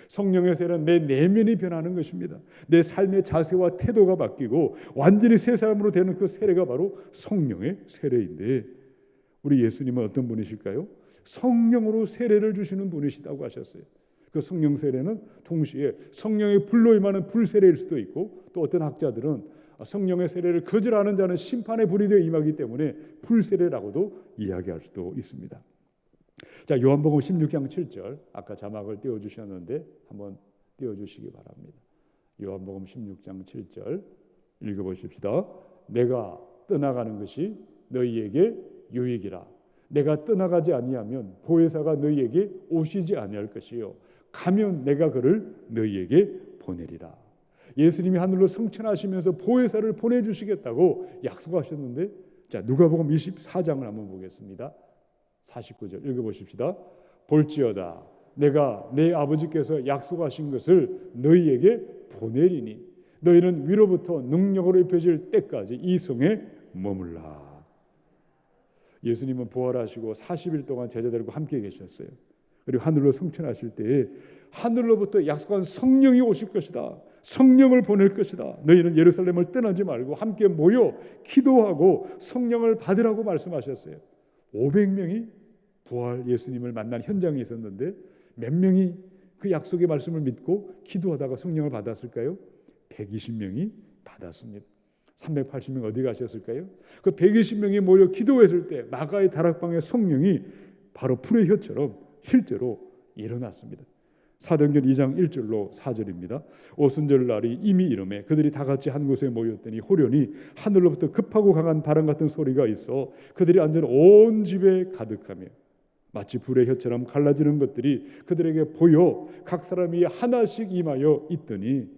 성령의 세례는 내 내면이 변하는 것입니다. 내 삶의 자세와 태도가 바뀌고 완전히 새 사람으로 되는 그 세례가 바로 성령의 세례인데 우리 예수님은 어떤 분이실까요? 성령으로 세례를 주시는 분이시다고 하셨어요. 그 성령 세례는 동시에 성령의 불로 임하는 불세례일 수도 있고 또 어떤 학자들은 성령의 세례를 거절하는 자는 심판의 불이 되어 임하기 때문에 불세례라고도 이야기할 수도 있습니다. 자, 요한복음 16장 7절 아까 자막을 띄워주셨는데 한번 띄워주시기 바랍니다. 요한복음 16장 7절 읽어보십시다. 내가 떠나가는 것이 너희에게 유익이라. 내가 떠나가지 아니하면 보혜사가 너희에게 오시지 아니할 것이요 가면 내가 그를 너희에게 보내리라. 예수님이 하늘로 승천하시면서 보혜사를 보내주시겠다고 약속하셨는데 자 누가복음 24장을 한번 보겠습니다. 49절 읽어보십시다. 볼지어다 내가 내 아버지께서 약속하신 것을 너희에게 보내리니 너희는 위로부터 능력으로 입혀질 때까지 이 성에 머물라. 예수님은 부활하시고 40일 동안 제자들과 함께 계셨어요. 그리고 하늘로 승천하실 때에 하늘로부터 약속한 성령이 오실 것이다. 성령을 보낼 것이다. 너희는 예루살렘을 떠나지 말고 함께 모여 기도하고 성령을 받으라고 말씀하셨어요. 500명이 부활 예수님을 만난 현장에 있었는데 몇 명이 그 약속의 말씀을 믿고 기도하다가 성령을 받았을까요? 120명이 받았습니다. 380명 어디 가셨을까요? 그 120명이 모여 기도했을 때 마가의 다락방의 성령이 바로 불의 혀처럼 실제로 일어났습니다. 사도행전 2장 1절로 4절입니다. 오순절 날이 이미 이르매 그들이 다 같이 한 곳에 모였더니 호련히 하늘로부터 급하고 강한 바람 같은 소리가 있어 그들이 앉은 온 집에 가득하며 마치 불의 혀처럼 갈라지는 것들이 그들에게 보여 각 사람이 하나씩 임하여 있더니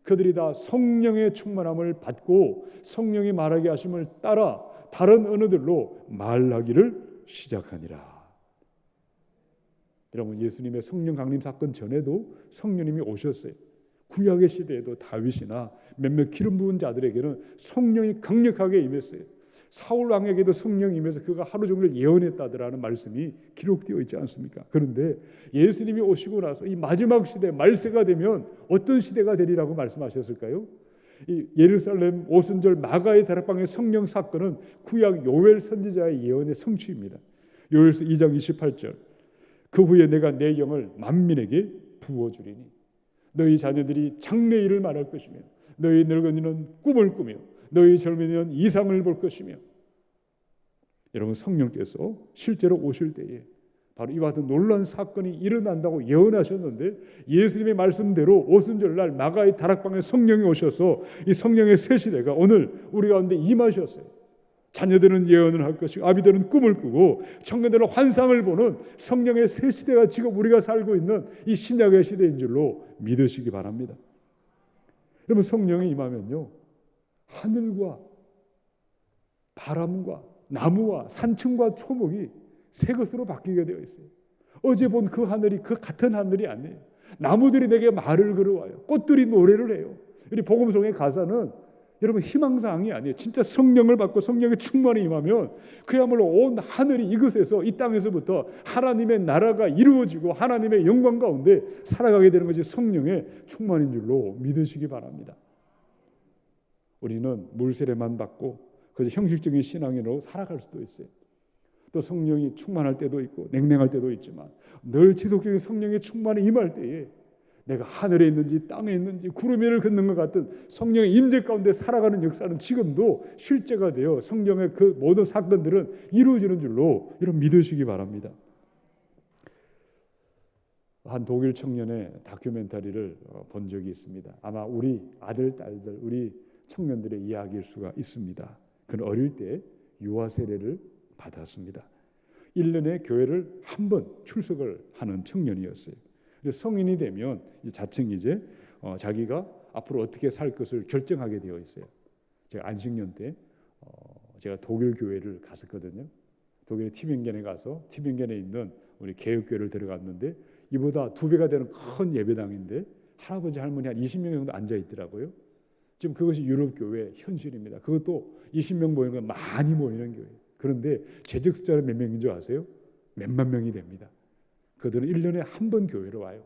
그들이 다 성령의 충만함을 받고 성령이 말하게 하심을 따라 다른 언어들로 말하기를 시작하니라. 여러분, 예수님의 성령 강림 사건 전에도 성령님이 오셨어요. 구약의 시대에도 다윗이나 몇몇 기름 부은 자들에게는 성령이 강력하게 임했어요. 사울 왕에게도 성령이 임해서 그가 하루 종일 예언했다더라는 말씀이 기록되어 있지 않습니까? 그런데 예수님이 오시고 나서 이 마지막 시대 말세가 되면 어떤 시대가 되리라고 말씀하셨을까요? 이 예루살렘 오순절 마가의 다락방의 성령 사건은 구약 요엘 선지자의 예언의 성취입니다. 요엘서 2장 28절 그 후에 내가 내 영을 만민에게 부어주리니 너희 자녀들이 장래일을 말할 것이며 너희 늙은이는 꿈을 꾸며 너희 젊은이는 이상을 볼 것이며. 여러분, 성령께서 실제로 오실 때에 바로 이와 같은 놀라운 사건이 일어난다고 예언하셨는데 예수님의 말씀대로 오순절날 마가의 다락방에 성령이 오셔서 이 성령의 새 시대가 오늘 우리 가운데 임하셨어요. 자녀들은 예언을 할 것이고 아비들은 꿈을 꾸고 청년들은 환상을 보는 성령의 새 시대가 지금 우리가 살고 있는 이 신약의 시대인 줄로 믿으시기 바랍니다. 여러분, 성령이 임하면요 하늘과 바람과 나무와 산층과 초목이 새 것으로 바뀌게 되어 있어요. 어제 본 그 하늘이 그 같은 하늘이 아니에요. 나무들이 내게 말을 걸어와요. 꽃들이 노래를 해요. 이 복음송의 가사는 여러분 희망사항이 아니에요. 진짜 성령을 받고 성령의 충만이 임하면 그야말로 온 하늘이 이곳에서 이 땅에서부터 하나님의 나라가 이루어지고 하나님의 영광 가운데 살아가게 되는 것이 성령의 충만인 줄로 믿으시기 바랍니다. 우리는 물세례만 받고 그저 형식적인 신앙인으로 살아갈 수도 있어요. 또 성령이 충만할 때도 있고 냉랭할 때도 있지만 늘 지속적인 성령의 충만이 임할 때에 내가 하늘에 있는지 땅에 있는지 구름 위를 걷는 것 같은 성령의 임재 가운데 살아가는 역사는 지금도 실제가 되어 성령의 그 모든 사건들은 이루어지는 줄로 여러분 믿으시기 바랍니다. 한 독일 청년의 다큐멘터리를 본 적이 있습니다. 아마 우리 아들, 딸들, 우리 청년들의 이야기일 수가 있습니다. 그는 어릴 때 유아 세례를 받았습니다. 1년에 교회를 한 번 출석을 하는 청년이었어요. 성인이 되면 자칭 이제 자기가 앞으로 어떻게 살 것을 결정하게 되어 있어요. 제가 안식년 때 제가 독일 교회를 갔었거든요. 독일 티빙겐에 가서 티빙겐에 있는 우리 개혁교회를 들어갔는데 이보다 2배가 되는 큰 예배당인데 할아버지 할머니 한 20명 정도 앉아 있더라고요. 지금 그것이 유럽 교회 현실입니다. 그것도 20명 모이는 건 많이 모이는 교회. 그런데 재직 숫자는 몇 명인 줄 아세요? 몇만 명이 됩니다. 그들은 1년에 한 번 교회로 와요.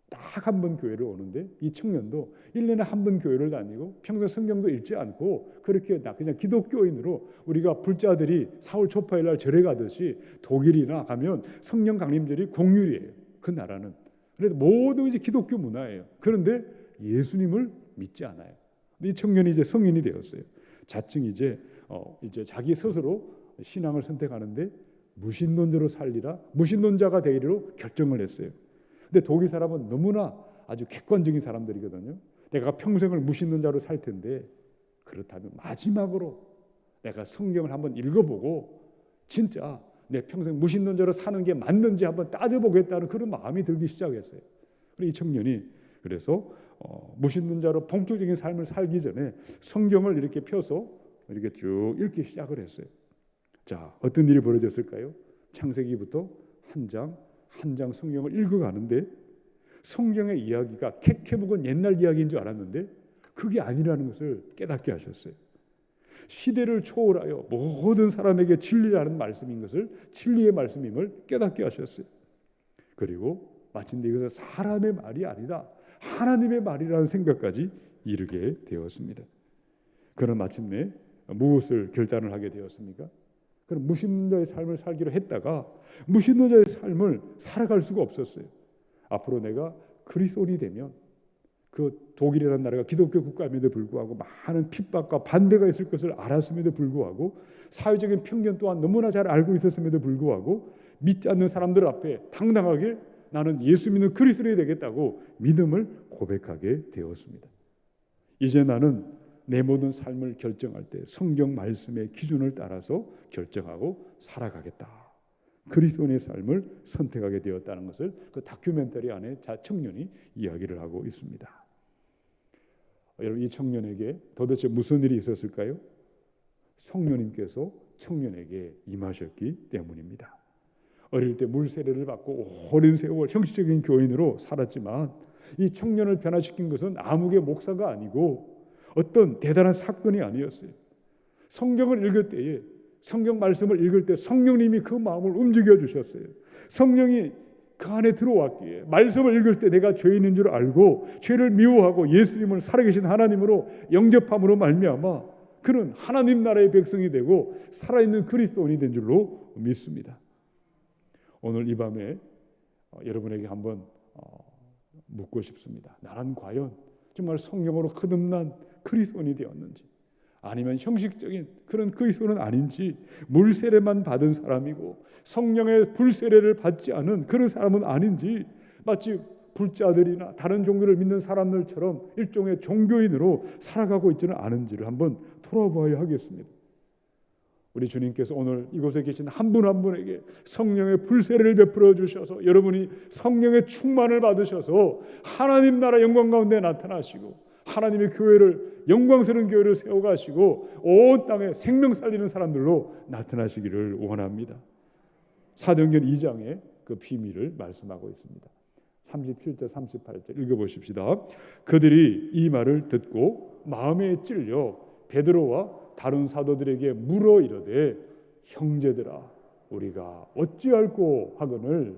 딱 한 번 교회를 오는데 이 청년도 1년에 한 번 교회를 다니고 평생 성경도 읽지 않고 그렇게 그냥 기독교인으로 우리가 불자들이 4월 초파일 날 절에 가듯이 독일이나 가면 성령 강림절이 공휴일이에요. 그 나라는. 그래서 모든 이제 기독교 문화예요. 그런데 예수님을 믿지 않아요. 이 청년이 이제 성인이 되었어요. 자칭 이제 자기 스스로 신앙을 선택하는데 무신론자로 살리라, 무신론자가 되기로 결정을 했어요. 근데 독일 사람은 너무나 아주 객관적인 사람들이거든요. 내가 평생을 무신론자로 살 텐데 그렇다면 마지막으로 내가 성경을 한번 읽어보고 진짜 내 평생 무신론자로 사는 게 맞는지 한번 따져보겠다는 그런 마음이 들기 시작했어요. 그리고 이 청년이 그래서 무신론자로 본격적인 삶을 살기 전에 성경을 이렇게 펴서 이렇게 쭉 읽기 시작을 했어요. 자, 어떤 일이 벌어졌을까요? 창세기부터 한 장 성경을 읽어가는데 성경의 이야기가 캐캐묵은 옛날 이야기인 줄 알았는데 그게 아니라는 것을 깨닫게 하셨어요. 시대를 초월하여 모든 사람에게 진리라는 말씀인 것을 진리의 말씀임을 깨닫게 하셨어요. 그리고 마침내 이것은 사람의 말이 아니다, 하나님의 말이라는 생각까지 이르게 되었습니다. 그는 마침내 무엇을 결단을 하게 되었습니까? 그는 무신론자의 삶을 살기로 했다가 무신론자의 삶을 살아갈 수가 없었어요. 앞으로 내가 그리스도인이 되면 그 독일이라는 나라가 기독교 국가임에도 불구하고 많은 핍박과 반대가 있을 것을 알았음에도 불구하고 사회적인 편견 또한 너무나 잘 알고 있었음에도 불구하고 믿지 않는 사람들 앞에 당당하게 나는 예수 믿는 그리스도인이 되겠다고 믿음을 고백하게 되었습니다. 이제 나는 내 모든 삶을 결정할 때 성경 말씀의 기준을 따라서 결정하고 살아가겠다, 그리스도인의 삶을 선택하게 되었다는 것을 그 다큐멘터리 안에 청년이 이야기를 하고 있습니다. 여러분, 이 청년에게 도대체 무슨 일이 있었을까요? 성령님께서 청년에게 임하셨기 때문입니다. 어릴 때 물세례를 받고 오랜 세월 형식적인 교인으로 살았지만 이 청년을 변화시킨 것은 아무개 목사가 아니고 어떤 대단한 사건이 아니었어요. 성경을 읽을 때에, 성경 말씀을 읽을 때 성령님이 그 마음을 움직여 주셨어요. 성령이 그 안에 들어왔기에 말씀을 읽을 때 내가 죄인인 줄 알고 죄를 미워하고 예수님을 살아계신 하나님으로 영접함으로 말미암아 그는 하나님 나라의 백성이 되고 살아있는 그리스도인이 된 줄로 믿습니다. 오늘 이 밤에 여러분에게 한번 묻고 싶습니다. 나는 과연 정말 성령으로 거듭난 그리스도인이 되었는지, 아니면 형식적인 그런 그리스도는 아닌지, 물세례만 받은 사람이고 성령의 불세례를 받지 않은 그런 사람은 아닌지, 마치 불자들이나 다른 종교를 믿는 사람들처럼 일종의 종교인으로 살아가고 있지는 않은지를 한번 돌아봐야 하겠습니다. 우리 주님께서 오늘 이곳에 계신 한 분 한 분에게 성령의 불세례를 베풀어 주셔서 여러분이 성령의 충만을 받으셔서 하나님 나라 영광 가운데 나타나시고 하나님의 교회를, 영광스러운 교회를 세워가시고 온 땅에 생명 살리는 사람들로 나타나시기를 원합니다. 사도행전 2장에 그 비밀을 말씀하고 있습니다. 37절 38절 읽어보십시다. 그들이 이 말을 듣고 마음에 찔려 베드로와 다른 사도들에게 물어 이르되 형제들아 우리가 어찌할꼬 하거늘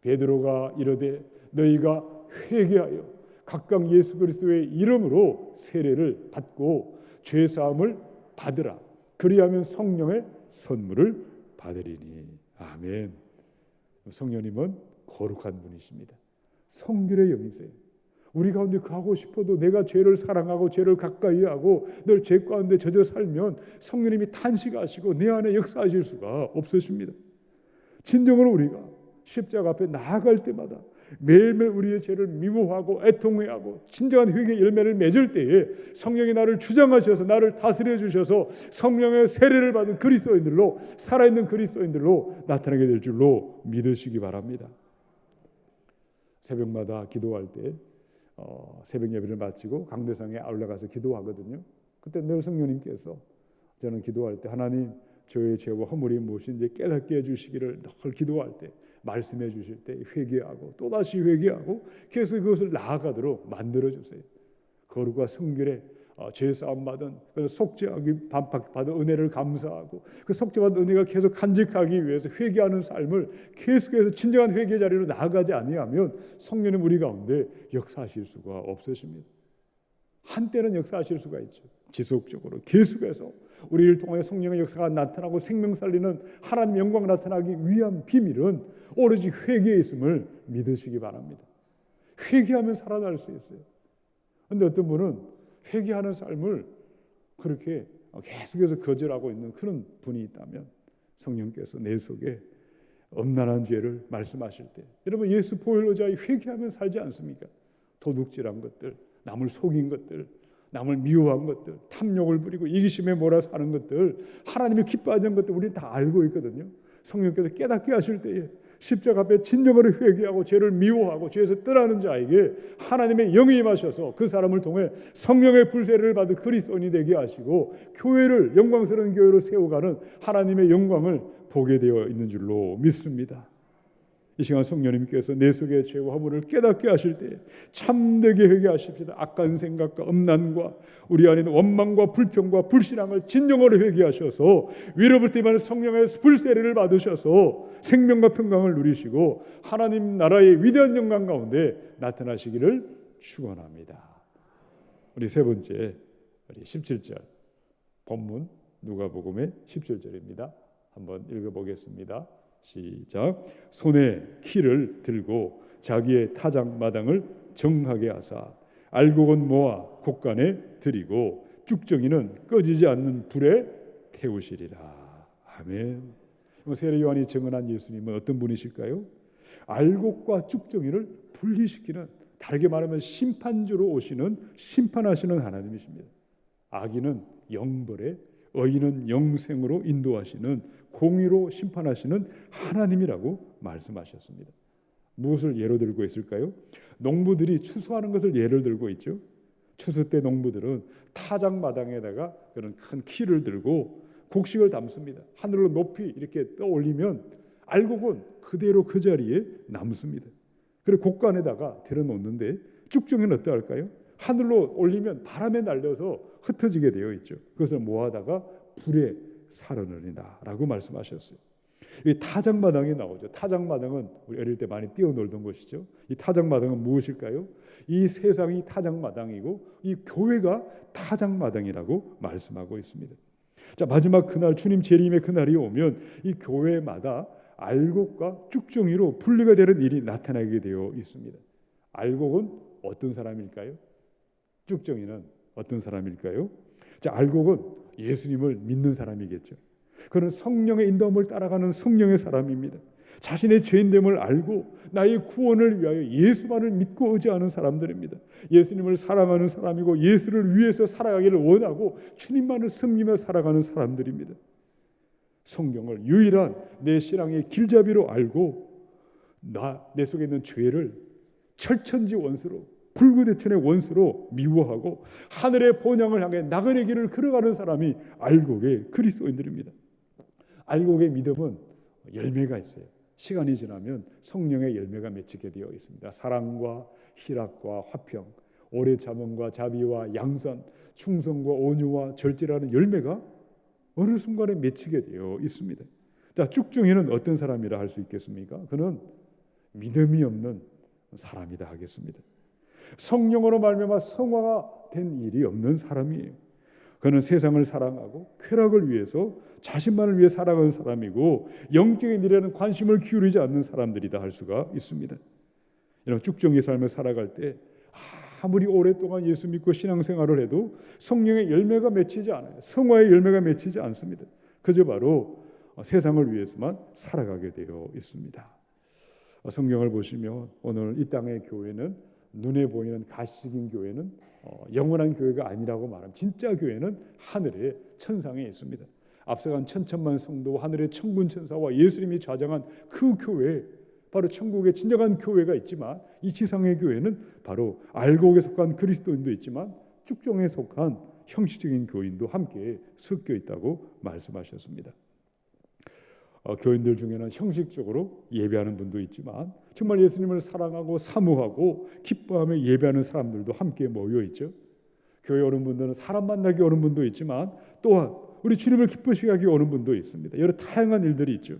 베드로가 이르되 너희가 회개하여 각각 예수 그리스도의 이름으로 세례를 받고 죄 사함을 받으라. 그리하면 성령의 선물을 받으리니. 아멘. 성령님은 거룩한 분이십니다. 성결의 영이세요. 우리 가운데 가고 싶어도 내가 죄를 사랑하고 죄를 가까이 하고 늘 죄 가운데 젖어 살면 성령님이 탄식하시고 내 안에 역사하실 수가 없으십니다. 진정으로 우리가 십자가 앞에 나아갈 때마다 매일매일 우리의 죄를 미워하고 애통해하고 진정한 회개의 열매를 맺을 때에 성령이 나를 주장하셔서 나를 다스려 주셔서 성령의 세례를 받은 그리스도인들로, 살아있는 그리스도인들로 나타나게 될 줄로 믿으시기 바랍니다. 새벽마다 기도할 때 새벽 예배를 마치고 강대상에 올라가서 기도하거든요. 그때 늘 성령님께서 저는 기도할 때 하나님 저의 죄와 허물이 무엇인지 깨닫게 해주시기를 늘 기도할 때 말씀해 주실 때 회개하고 또다시 회개하고 계속 그것을 나아가도록 만들어주세요. 거룩과 성결에 죄사함 받은 속죄하기 받은 은혜를 감사하고 그 속죄받은 은혜가 계속 간직하기 위해서 회개하는 삶을 계속해서 진정한 회개 자리로 나아가지 아니하면 성령님 우리 가운데 역사하실 수가 없으십니다. 한때는 역사하실 수가 있죠. 지속적으로 계속해서 우리를 통해 성령의 역사가 나타나고 생명 살리는 하나님의 영광 나타나기 위한 비밀은 오로지 회개에 있음을 믿으시기 바랍니다. 회개하면 살아날 수 있어요. 그런데 어떤 분은 회개하는 삶을 그렇게 계속해서 거절하고 있는 그런 분이 있다면 성령께서 내 속에 엄난한 죄를 말씀하실 때 여러분 예수 보혈 의지하여 회개하면 살지 않습니까? 도둑질한 것들, 남을 속인 것들, 남을 미워한 것들, 탐욕을 부리고 이기심에 몰아서 하는 것들, 하나님이 기뻐하지 않는 것들 우리는 다 알고 있거든요. 성령께서 깨닫게 하실 때에 십자가 앞에 진정으로 회개하고 죄를 미워하고 죄에서 떠나는 자에게 하나님의 영이 임하셔서 그 사람을 통해 성령의 불세례를 받은 그리스도인이 되게 하시고 교회를 영광스러운 교회로 세워가는 하나님의 영광을 보게 되어 있는 줄로 믿습니다. 이 시간 성령님께서 내 속의 죄와 허물을 깨닫게 하실 때 참되게 회개하십시다. 악한 생각과 음란과 우리 안에 있는 원망과 불평과 불신앙을 진정으로 회개하셔서 위로부터 임하는 성령의 불세례를 받으셔서 생명과 평강을 누리시고 하나님 나라의 위대한 영광 가운데 나타나시기를 축원합니다. 우리 세 번째, 우리 17절 본문 누가복음의 17절입니다. 한번 읽어보겠습니다. 시작. 손에 키를 들고 자기의 타작마당을 정하게 하사 알곡은 모아 곡간에 들이고 쭉정이는 꺼지지 않는 불에 태우시리라. 아멘. 세례 요한이 증언한 예수님은 어떤 분이실까요? 알곡과 쭉정이를 분리시키는, 다르게 말하면 심판주로 오시는, 심판하시는 하나님이십니다. 악인은 영벌에, 의인은 영생으로 인도하시는, 공의로 심판하시는 하나님이라고 말씀하셨습니다. 무엇을 예로 들고 있을까요? 농부들이 추수하는 것을 예를 들고 있죠. 추수 때 농부들은 타작마당에다가 그런 큰 키를 들고 곡식을 담습니다. 하늘로 높이 이렇게 떠올리면 알곡은 그대로 그 자리에 남습니다. 그리고 곡간에다가 들여놓는데 쭉정이는 어떠할까요? 하늘로 올리면 바람에 날려서 흩어지게 되어 있죠. 그것을 모아다가 불에 사르느니라 라고 말씀하셨어요. 이 타작마당이 나오죠. 타작마당은 우리 어릴 때 많이 뛰어놀던 곳이죠. 이 타작마당은 무엇일까요? 이 세상이 타작마당이고 이 교회가 타작마당이라고 말씀하고 있습니다. 자, 마지막 그날, 주님 재림의 그날이 오면 이 교회마다 알곡과 쭉정이로 분리가 되는 일이 나타나게 되어 있습니다. 알곡은 어떤 사람일까요? 쭉정이는 어떤 사람일까요? 자, 알곡은 예수님을 믿는 사람이겠죠. 그는 성령의 인도함을 따라가는 성령의 사람입니다. 자신의 죄인됨을 알고 나의 구원을 위하여 예수만을 믿고 의지하는 사람들입니다. 예수님을 사랑하는 사람이고 예수를 위해서 살아가기를 원하고 주님만을 섬기며 살아가는 사람들입니다. 성경을 유일한 내 신앙의 길잡이로 알고 내 속에 있는 죄를 철천지 원수로, 불구대천의 원수로 미워하고 하늘의 본향을 향해 나그네 길을 걸어가는 사람이 알곡의 그리스도인들입니다. 알곡의 믿음은 열매가 있어요. 시간이 지나면 성령의 열매가 맺히게 되어 있습니다. 사랑과 희락과 화평, 오래 참음과 자비와 양선, 충성과 온유와 절제라는 열매가 어느 순간에 맺히게 되어 있습니다. 자, 쭉정이는 어떤 사람이라 할 수 있겠습니까? 그는 믿음이 없는 사람이다 하겠습니다. 성령으로 말미암아 성화가 된 일이 없는 사람이에요. 그는 세상을 사랑하고 쾌락을 위해서 자신만을 위해 살아가는 사람이고 영적인 일에는 관심을 기울이지 않는 사람들이다 할 수가 있습니다. 이런 쭉정이 삶을 살아갈 때 아무리 오랫동안 예수 믿고 신앙생활을 해도 성령의 열매가 맺히지 않아요. 성화의 열매가 맺히지 않습니다. 그저 바로 세상을 위해서만 살아가게 되어 있습니다. 성경을 보시면 오늘 이 땅의 교회는 눈에 보이는 가시적인 교회는 영원한 교회가 아니라고 말하면 진짜 교회는 하늘의 천상에 있습니다. 앞서간 천천만 성도와 하늘의 천군 천사와 예수님이 좌정한 그 교회, 바로 천국의 진정한 교회가 있지만 이 지상의 교회는 바로 알곡에 속한 그리스도인도 있지만 쭉정에 속한 형식적인 교인도 함께 섞여 있다고 말씀하셨습니다. 교인들 중에는 형식적으로 예배하는 분도 있지만 정말 예수님을 사랑하고 사모하고 기뻐하며 예배하는 사람들도 함께 모여 있죠. 교회 오는 분들은 사람 만나기 오는 분도 있지만 또한 우리 주님을 기쁘시게 하기 오는 분도 있습니다. 여러 다양한 일들이 있죠.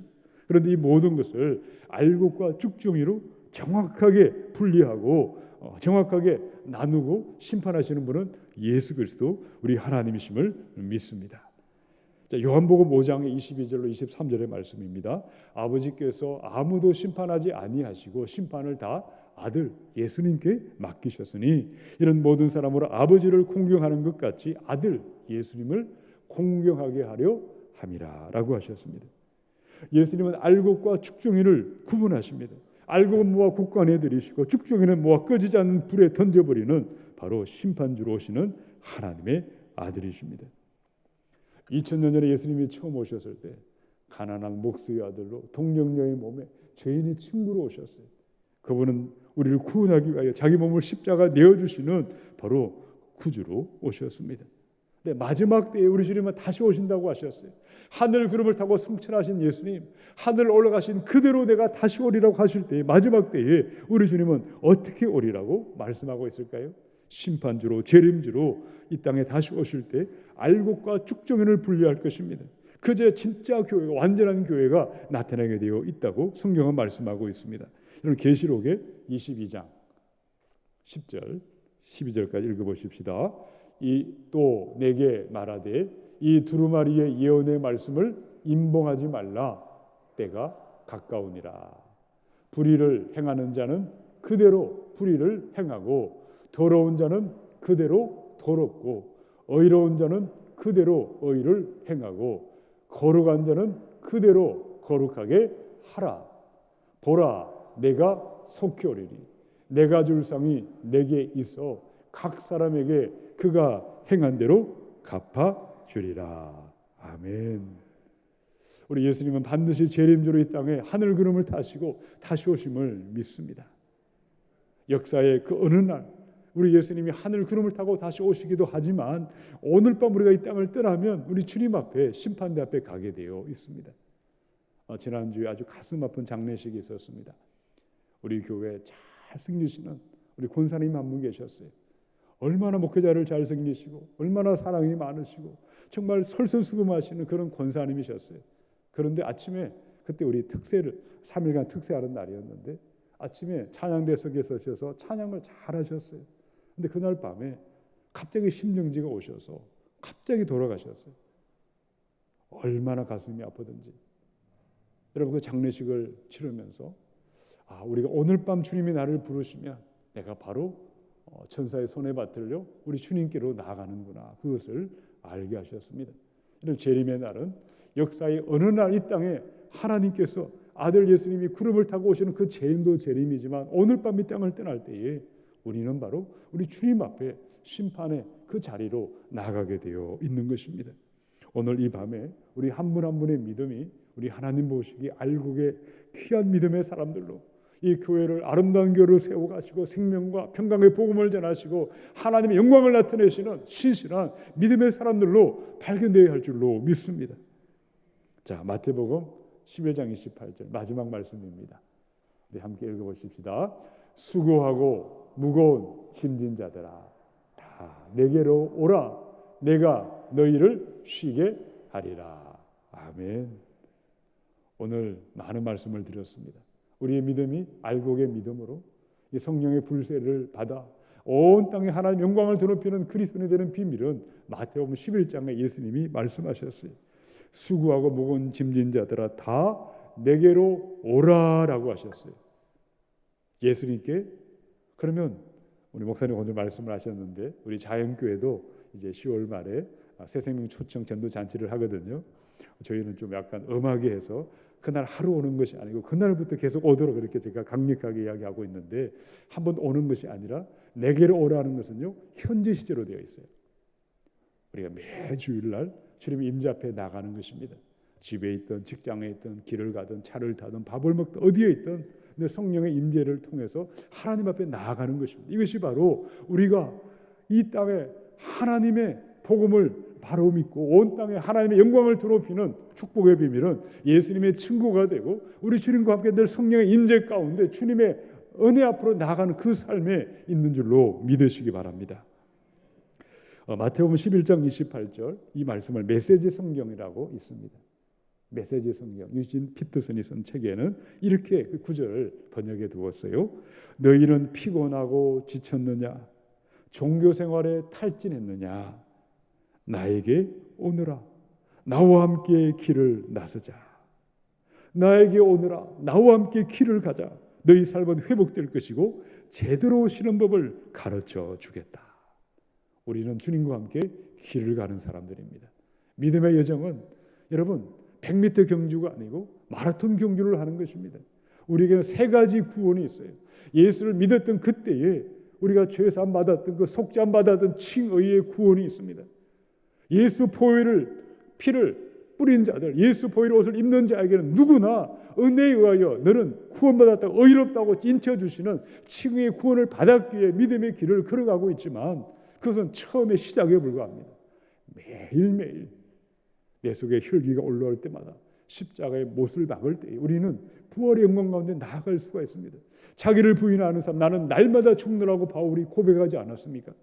그런데 이 모든 것을 알곡과 쭉정이로 정확하게 분리하고 정확하게 나누고 심판하시는 분은 예수 그리스도 우리 하나님이심을 믿습니다. 자, 요한복음 5장의 22절로 23절의 말씀입니다. 아버지께서 아무도 심판하지 아니하시고 심판을 다 아들 예수님께 맡기셨으니 이런 모든 사람으로 아버지를 공경하는 것 같이 아들 예수님을 공경하게 하려 함이라 라고 하셨습니다. 예수님은 알곡과 쭉정이를 구분하십니다. 알곡은 모아 곡간에 들이시고 쭉정이는 모아 꺼지지 않는 불에 던져버리는 바로 심판주로 오시는 하나님의 아들이십니다. 2000년 전에 예수님이 처음 오셨을 때 가난한 목수의 아들로 동정녀의 몸에 죄인의 친구로 오셨어요. 그분은 우리를 구원하기 위하여 자기 몸을 십자가 내어주시는 바로 구주로 오셨습니다. 네, 마지막 때에 우리 주님은 다시 오신다고 하셨어요. 하늘 구름을 타고 승천하신 예수님, 하늘 올라가신 그대로 내가 다시 오리라고 하실 때에, 마지막 때에 우리 주님은 어떻게 오리라고 말씀하고 있을까요? 심판주로, 재림주로 이 땅에 다시 오실 때 알곡과 쭉정이를 분리할 것입니다. 그제 진짜 교회가, 완전한 교회가 나타나게 되어 있다고 성경은 말씀하고 있습니다. 여러분, 계시록의 22장 10절 12절까지 읽어보십시다. 또 내게 말하되 이 두루마리의 예언의 말씀을 임봉하지 말라. 때가 가까우니라. 불의를 행하는 자는 그대로 불의를 행하고, 더러운 자는 그대로 더럽고, 의로운 자는 그대로 의를 행하고, 거룩한 자는 그대로 거룩하게 하라. 보라, 내가 속히 오리니 내가 줄 상이 내게 있어 각 사람에게 그가 행한 대로 갚아 주리라. 아멘. 우리 예수님은 반드시 재림주로 이 땅에 하늘 구름을 타시고 다시 오심을 믿습니다. 역사의 그 어느 날 우리 예수님이 하늘 구름을 타고 다시 오시기도 하지만, 오늘 밤 우리가 이 땅을 떠나면 우리 주님 앞에, 심판대 앞에 가게 되어 있습니다. 지난주에 아주 가슴 아픈 장례식이 있었습니다. 우리 교회 잘 섬기시는 우리 권사님 한 분 계셨어요. 얼마나 목회자를 잘 섬기시고 얼마나 사랑이 많으시고 정말 설설수금하시는 그런 권사님이셨어요. 그런데 아침에, 그때 우리 특세를 3일간 특세하는 날이었는데, 아침에 찬양대석에 서셔서 찬양을 잘 하셨어요. 근데 그날 밤에 갑자기 심정지가 오셔서 갑자기 돌아가셨어요. 얼마나 가슴이 아프든지. 여러분, 그 장례식을 치르면서 우리가 오늘 밤 주님이 나를 부르시면 내가 바로 천사의 손에 받들려 우리 주님께로 나아가는구나, 그것을 알게 하셨습니다. 이런 재림의 날은 역사의 어느 날 이 땅에 하나님께서 아들 예수님이 구름을 타고 오시는 그 재림도 재림이지만, 오늘 밤 이 땅을 떠날 때에 우리는 바로 우리 주님 앞에 심판의 그 자리로 나가게 되어 있는 것입니다. 오늘 이 밤에 우리 한 분 한 분의 믿음이 우리 하나님 보시기 알곡의 귀한 믿음의 사람들로 이 교회를, 아름다운 교회로 세워가시고 생명과 평강의 복음을 전하시고 하나님의 영광을 나타내시는 신실한 믿음의 사람들로 발견되어야 할 줄로 믿습니다. 자, 마태복음 11장 28절 마지막 말씀입니다. 우리 함께 읽어보십시다. 수고하고 무거운 짐진 자들아, 다 내게로 오라. 내가 너희를 쉬게 하리라. 아멘. 오늘 많은 말씀을 드렸습니다. 우리의 믿음이 알곡의 믿음으로 이 성령의 불세를 받아 온 땅에 하나님 영광을 드높이는 그리스도인이 되는 비밀은 마태복음 11장에 예수님이 말씀하셨어요. 수고하고 무거운 짐진 자들아, 다 내게로 오라라고 하셨어요. 예수님께. 그러면 우리 목사님 오늘 말씀을 하셨는데, 우리 자연교회도 이제 10월 말에 새생명 초청 전도 잔치를 하거든요. 저희는 좀 약간 엄하게 해서 그날 하루 오는 것이 아니고 그날부터 계속 오도록 그렇게 제가 강력하게 이야기하고 있는데, 한번 오는 것이 아니라 내게로 오라는 것은요, 현재 시제로 되어 있어요. 우리가 매 주일날 주님의 임재 앞에 나가는 것입니다. 집에 있든 직장에 있든 길을 가든 차를 타든 밥을 먹든 어디에 있든 내 성령의 임재를 통해서 하나님 앞에 나아가는 것입니다. 이것이 바로 우리가 이 땅에 하나님의 복음을 바로 믿고 온 땅에 하나님의 영광을 드높이는 축복의 비밀은 예수님의 친구가 되고 우리 주님과 함께 늘 성령의 임재 가운데 주님의 은혜 앞으로 나아가는 그 삶에 있는 줄로 믿으시기 바랍니다. 마태복음 11장 28절 이 말씀을 메시지 성경이라고 있습니다. 메시지 성경, 유진 피터슨이 쓴 책에는 이렇게 그 구절을 번역해 두었어요. 너희는 피곤하고 지쳤느냐? 종교 생활에 탈진했느냐? 나에게 오너라. 나와 함께 길을 나서자. 나에게 오너라. 나와 함께 길을 가자. 너희 삶은 회복될 것이고 제대로 쉬는 법을 가르쳐 주겠다. 우리는 주님과 함께 길을 가는 사람들입니다. 믿음의 여정은 여러분 100m 경주가 아니고 마라톤 경주를 하는 것입니다. 우리에게는 세 가지 구원이 있어요. 예수를 믿었던 그때에 우리가 죄사함 받았던 그 속죄함 받았던 칭의의 구원이 있습니다. 예수 피를 뿌린 자들, 예수 보혈의 옷을 입는 자에게는 누구나 은혜에 의하여 너는 구원받았다고 의롭다고 인쳐주시는 칭의의 구원을 받았기에 믿음의 길을 걸어가고 있지만 그것은 처음의 시작에 불과합니다. 매일매일 내 속에 혈기가 올라올 때마다 십자가의 못을 박을 때 우리는 부활의 영광 가운데 나아갈 수가 있습니다. 자기를 부인하는 사람, 나는 날마다 죽노라고 바울이 고백하지 않았습니까?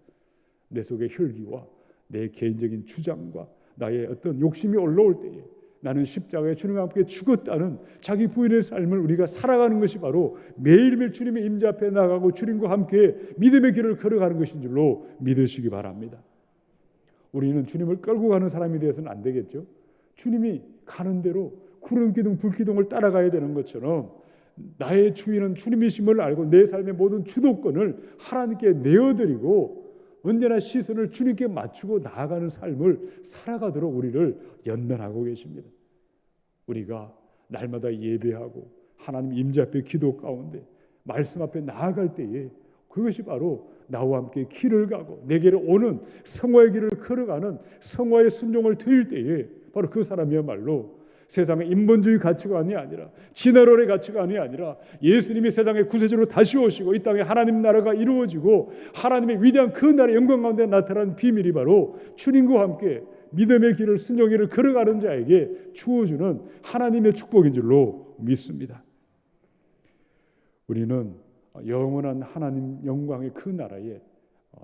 내 속에 혈기와 내 개인적인 주장과 나의 어떤 욕심이 올라올 때에 나는 십자가에 주님과 함께 죽었다는 자기 부인의 삶을 우리가 살아가는 것이 바로 매일매일 주님의 임재 앞에 나가고 주님과 함께 믿음의 길을 걸어가는 것인 줄로 믿으시기 바랍니다. 우리는 주님을 끌고 가는 사람이 되어서는 안 되겠죠. 주님이 가는 대로 구름기둥 불기둥을 따라가야 되는 것처럼 나의 주인은 주님이심을 알고 내 삶의 모든 주도권을 하나님께 내어드리고 언제나 시선을 주님께 맞추고 나아가는 삶을 살아가도록 우리를 연단하고 계십니다. 우리가 날마다 예배하고 하나님 임재 앞에 기도 가운데 말씀 앞에 나아갈 때에 그것이 바로 나와 함께 길을 가고 내게로 오는 성화의 길을 걸어가는 성화의 순종을 드릴 때에 바로 그 사람이야말로 세상의 인본주의 가치관이 아니라 진화론의 가치관이 아니라 예수님이 세상의 구세주로 다시 오시고 이 땅에 하나님 나라가 이루어지고 하나님의 위대한 그 나라의 영광 가운데 나타나는 비밀이 바로 주님과 함께 믿음의 길을 순종의 길을 걸어가는 자에게 주어주는 하나님의 축복인 줄로 믿습니다. 우리는 영원한 하나님 영광의 그 나라에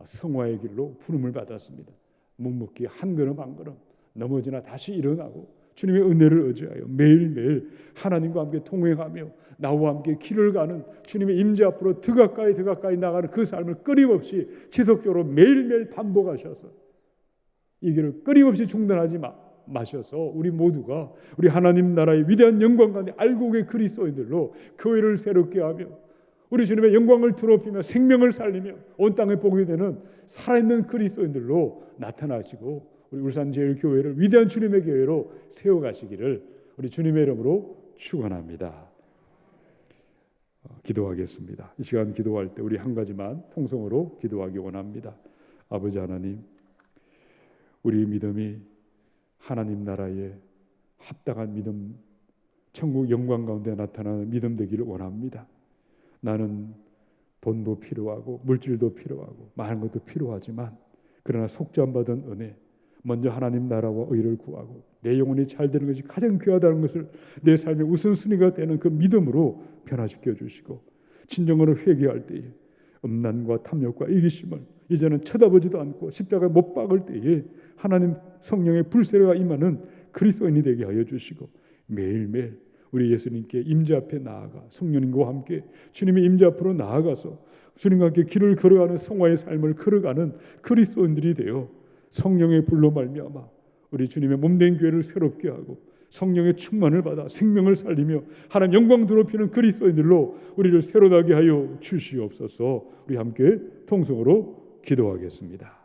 성화의 길로 부름을 받았습니다. 묵묵히 한 걸음 한 걸음 넘어지나 다시 일어나고 주님의 은혜를 의지하여 매일매일 하나님과 함께 동행하며 나와 함께 길을 가는 주님의 임재 앞으로 더 가까이 나가는 그 삶을 끊임없이 지속적으로 매일매일 반복하셔서 이 길을 끊임없이 중단하지 마셔서 우리 모두가 우리 하나님 나라의 위대한 영광 가운데 알곡의 그리스도인들로 교회를 새롭게 하며 우리 주님의 영광을 드높이며 생명을 살리며 온 땅에 복이 되는 살아있는 그리스도인들로 나타나시고 우리 울산제일교회를 위대한 주님의 교회로 세워가시기를 우리 주님의 이름으로 축원합니다. 기도하겠습니다. 이 시간 기도할 때 우리 한 가지만 통성으로 기도하기 원합니다. 아버지 하나님, 우리 믿음이 하나님 나라에 합당한 믿음, 천국 영광 가운데 나타나는 믿음 되기를 원합니다. 나는 돈도 필요하고 물질도 필요하고 많은 것도 필요하지만 그러나 속죄함받은 은혜, 먼저 하나님 나라와 의를 구하고 내 영혼이 잘 되는 것이 가장 귀하다는 것을 내 삶의 우선순위가 되는 그 믿음으로 변화시켜 주시고 진정으로 회개할 때에 음란과 탐욕과 이기심을 이제는 쳐다보지도 않고 십자가에 못 박을 때에 하나님 성령의 불세례가 임하는 그리스도인이 되게 하여 주시고 매일매일 우리 예수님께 임재 앞에 나아가 성령님과 함께 주님의 임재 앞으로 나아가서 주님과 함께 길을 걸어가는 성화의 삶을 걸어가는 그리스도인들이 되어 성령의 불로 말미암아 우리 주님의 몸된 교회를 새롭게 하고 성령의 충만을 받아 생명을 살리며 하나님 영광 드높이는 그리스도인들로 우리를 새로 나게 하여 주시옵소서. 우리 함께 통성으로 기도하겠습니다.